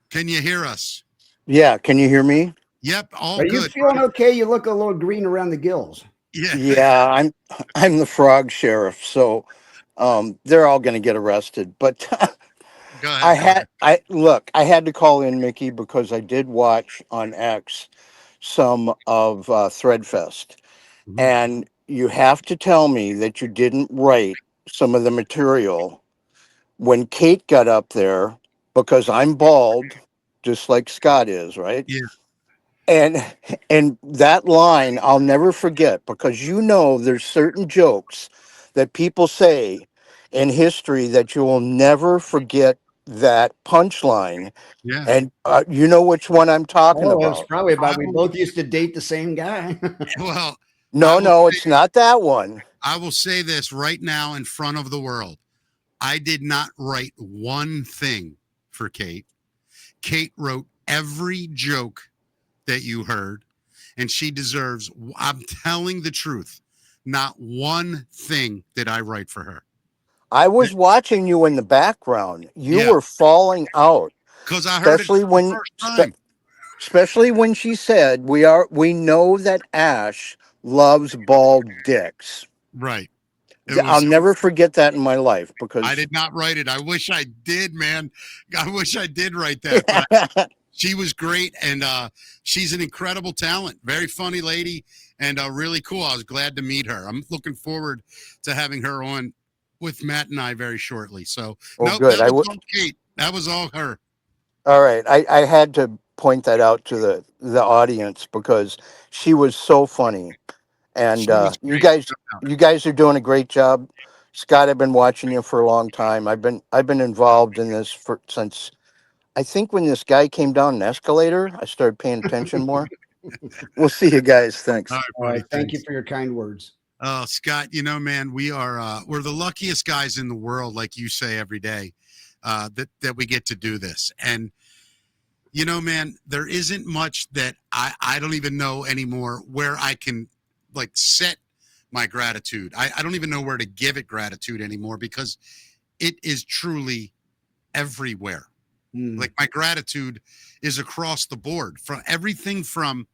can you hear us? Yeah, can you hear me? Yep, all Are good. you feeling okay? You look a little green around the gills. Yeah, I'm the frog sheriff, so they're all going to get arrested. But Go ahead, I had to call in, Mickey, because I did watch on X some of Threadfest, and you have to tell me that you didn't write some of the material when Kate got up there, because I'm bald, just like Scott is, right? Yeah. And that line I'll never forget, because there's certain jokes that people say in history that you will never forget that punchline. Yeah. And you know which one I'm talking about. It's probably about we both used to date the same guy. Well, no, it's not that one. I will say this right now in front of the world. I did not write one thing for Kate. Kate wrote every joke that you heard, and she deserves, I'm telling the truth, not one thing did I write for her. I was watching you in the background. You were falling out. Because I heard it for the first time. Especially when she said, we know that Ash loves bald dicks. Right. I'll never forget that in my life, because I did not write it. I wish I did, man. I wish I did write that. But she was great, and she's an incredible talent. Very funny lady, and really cool. I was glad to meet her. I'm looking forward to having her on with Matt and I very shortly. So, good. That was all Kate. That was all her. All right. I had to point that out to the audience because she was so funny. And She was you great. guys are doing a great job. Scott, I've been watching you for a long time. I've been involved in this since I think when this guy came down an escalator, I started paying attention more. We'll see you guys. Thanks. All right, All buddy. right. Thank you Thanks. for your kind words. Oh, Scott, man, we're the luckiest guys in the world, like you say every day, that we get to do this. And man, there isn't much that I don't even know anymore where I can like set my gratitude. I don't even know where to give it gratitude anymore because it is truly everywhere. Like my gratitude is across the board from everything from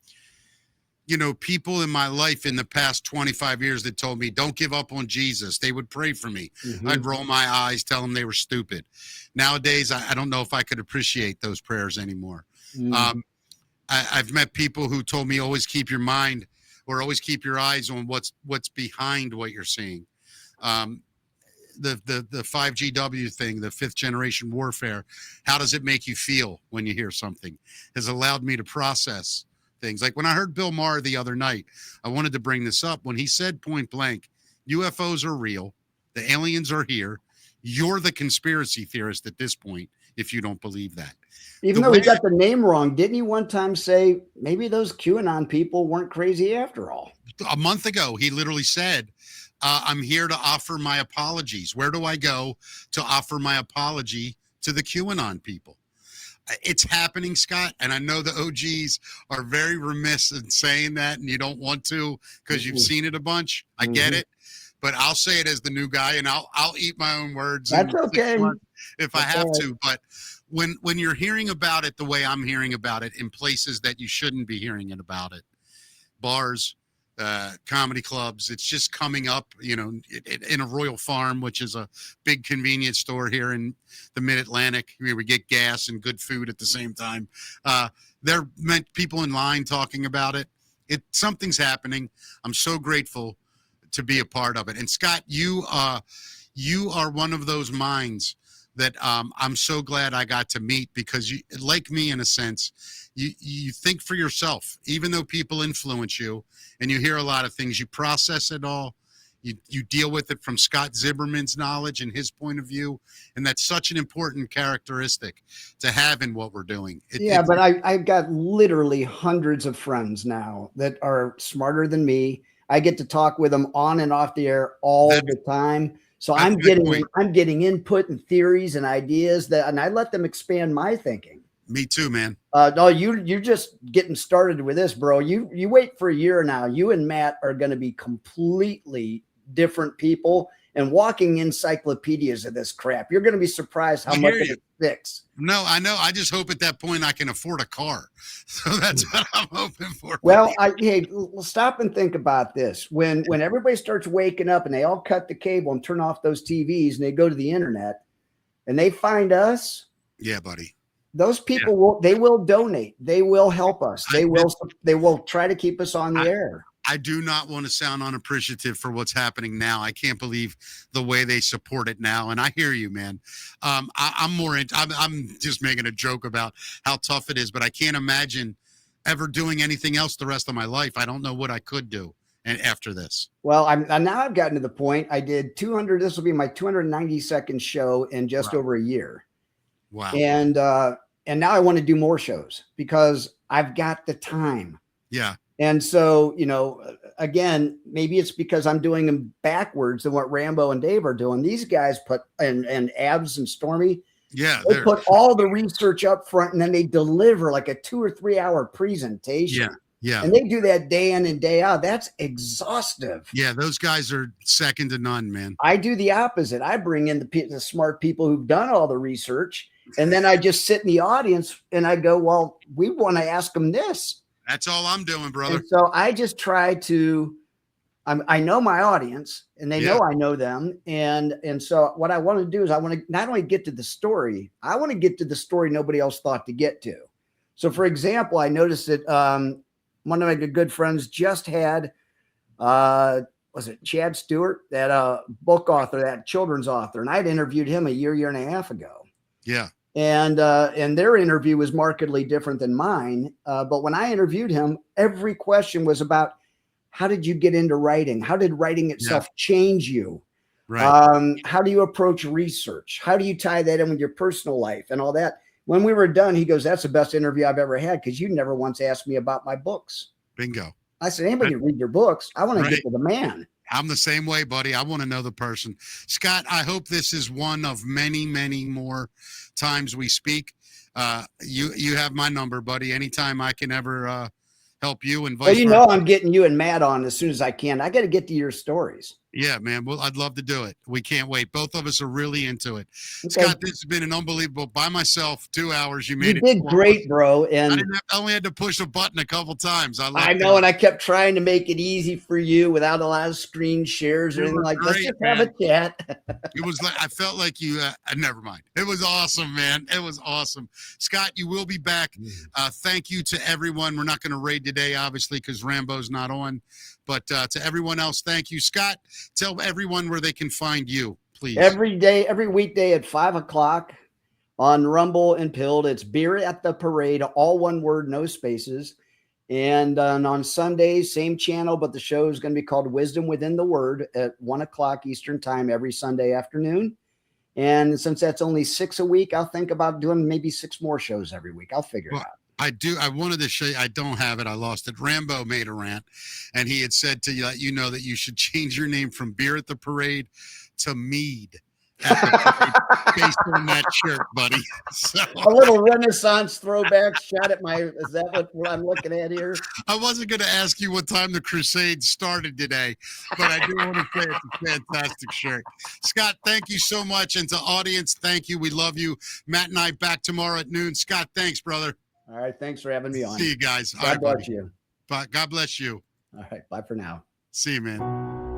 people in my life in the past 25 years that told me, don't give up on Jesus. They would pray for me. I'd roll my eyes, tell them they were stupid. Nowadays, I don't know if I could appreciate those prayers anymore. I've met people who told me always keep your mind or always keep your eyes on what's behind what you're seeing. The 5GW thing, the fifth generation warfare, how does it make you feel when you hear something, has allowed me to process things. Like when I heard Bill Maher the other night, I wanted to bring this up. When he said point blank, UFOs are real, the aliens are here, you're the conspiracy theorist at this point if you don't believe that. Even though he got the name wrong, didn't he one time say maybe those QAnon people weren't crazy after all? A month ago, he literally said, I'm here to offer my apologies. Where do I go to offer my apology to the QAnon people? It's happening, Scott, and I know the OGs are very remiss in saying that, and you don't want to because you've seen it a bunch. I get it, but I'll say it as the new guy, and I'll eat my own words. That's okay if I have to. But when you're hearing about it the way I'm hearing about it in places that you shouldn't be hearing it about it, bars, comedy clubs, it's just coming up, in a Royal Farm, which is a big convenience store here in the Mid-Atlantic. We get gas and good food at the same time. There meant people in line talking about it. Something's happening. I'm so grateful to be a part of it. And Scott, you are one of those minds that I'm so glad I got to meet because you, like me in a sense, you think for yourself, even though people influence you and you hear a lot of things, you process it all. You deal with it from Scott Zimmerman's knowledge and his point of view. And that's such an important characteristic to have in what we're doing. But I've got literally hundreds of friends now that are smarter than me. I get to talk with them on and off the air all the time. So I'm getting input and theories and ideas and I let them expand my thinking. Me too, man. No, you're just getting started with this, bro. You wait for a year now. You and Matt are going to be completely different people and walking encyclopedias of this crap. You're going to be surprised how much it sticks. No, I know. I just hope at that point I can afford a car. So that's what I'm hoping for. Well, hey, stop and think about this. When everybody starts waking up and they all cut the cable and turn off those TVs and they go to the internet and they find us. Yeah, buddy. Those people will donate. They will help us. They will try to keep us on the air. I do not want to sound unappreciative for what's happening now. I can't believe the way they support it now. And I hear you, man. I'm just making a joke about how tough it is, but I can't imagine ever doing anything else the rest of my life. I don't know what I could do. And after this, well, now I've gotten to the point. I did 200. This will be my 292nd show in just over a year. Wow. And now I want to do more shows because I've got the time. Yeah. And so, again, maybe it's because I'm doing them backwards than what Rambo and Dave are doing. These guys put and Abs and Stormy. Yeah. They put all the research up front and then they deliver like a 2 or 3 hour presentation. Yeah. Yeah. And they do that day in and day out. That's exhaustive. Yeah. Those guys are second to none, man. I do the opposite. I bring in the smart people who've done all the research. And then I just sit in the audience and I go, well, we want to ask them this. That's all I'm doing, brother. And so I just try to, I know my audience and they know I know them. And so what I want to do is I want to not only get to the story, I want to get to the story nobody else thought to get to. So for example, I noticed that one of my good friends just had, was it Chad Stewart, that book author, that children's author. And I'd interviewed him a year and a half ago. Yeah. and their interview was markedly different than mine. But when I interviewed him, every question was about how did you get into writing? How did writing itself change you? Right. How do you approach research? How do you tie that in with your personal life and all that? When we were done, he goes, "That's the best interview I've ever had because you never once asked me about my books." Bingo. I said, "Anybody can read your books. I want to Right. get to the man." I'm the same way, buddy. I want to know the person. Scott, I hope this is one of many, many more times we speak. You have my number, buddy. Anytime I can ever help you and Well, vice you versa. know, I'm getting you and Matt on as soon as I can. I got to get to your stories. Yeah, man. Well, I'd love to do it. We can't wait. Both of us are really into it. Okay. Scott, this has been an unbelievable, by myself, 2 hours. You made You it. did great, bro. And I only had to push a button a couple times. I know, and I kept trying to make it easy for you without a lot of screen shares or You anything were like that. great, Let's just have a chat. It was like I felt like you. Never mind. It was awesome, man. It was awesome. Scott, you will be back. Thank you to everyone. We're not going to raid today, obviously, because Rambo's not on. But to everyone else, thank you, Scott. Tell everyone where they can find you, please. Every day, every weekday at 5:00 on Rumble and Pilled. It's Beer at the Parade, all one word, no spaces. And on Sundays, same channel, but the show is going to be called Wisdom Within the Word at 1:00 Eastern Time every Sunday afternoon. And since that's only 6 a week, I'll think about doing maybe 6 more shows every week. I'll figure it out. I wanted to show you. I don't have it. I lost it. Rambo made a rant, and he had said to let you know that you should change your name from Beer at the Parade to Mead at the Parade based on that shirt, buddy. So, a little Renaissance throwback shot at my, is that what I'm looking at here? I wasn't going to ask you what time the Crusade started today, but I do want to say it's a fantastic shirt. Scott, thank you so much. And to audience, thank you. We love you. Matt and I back tomorrow at noon. Scott, thanks, brother. All right. Thanks for having me on. See you guys. God bless you. God bless you. All right. Bye for now. See you, man.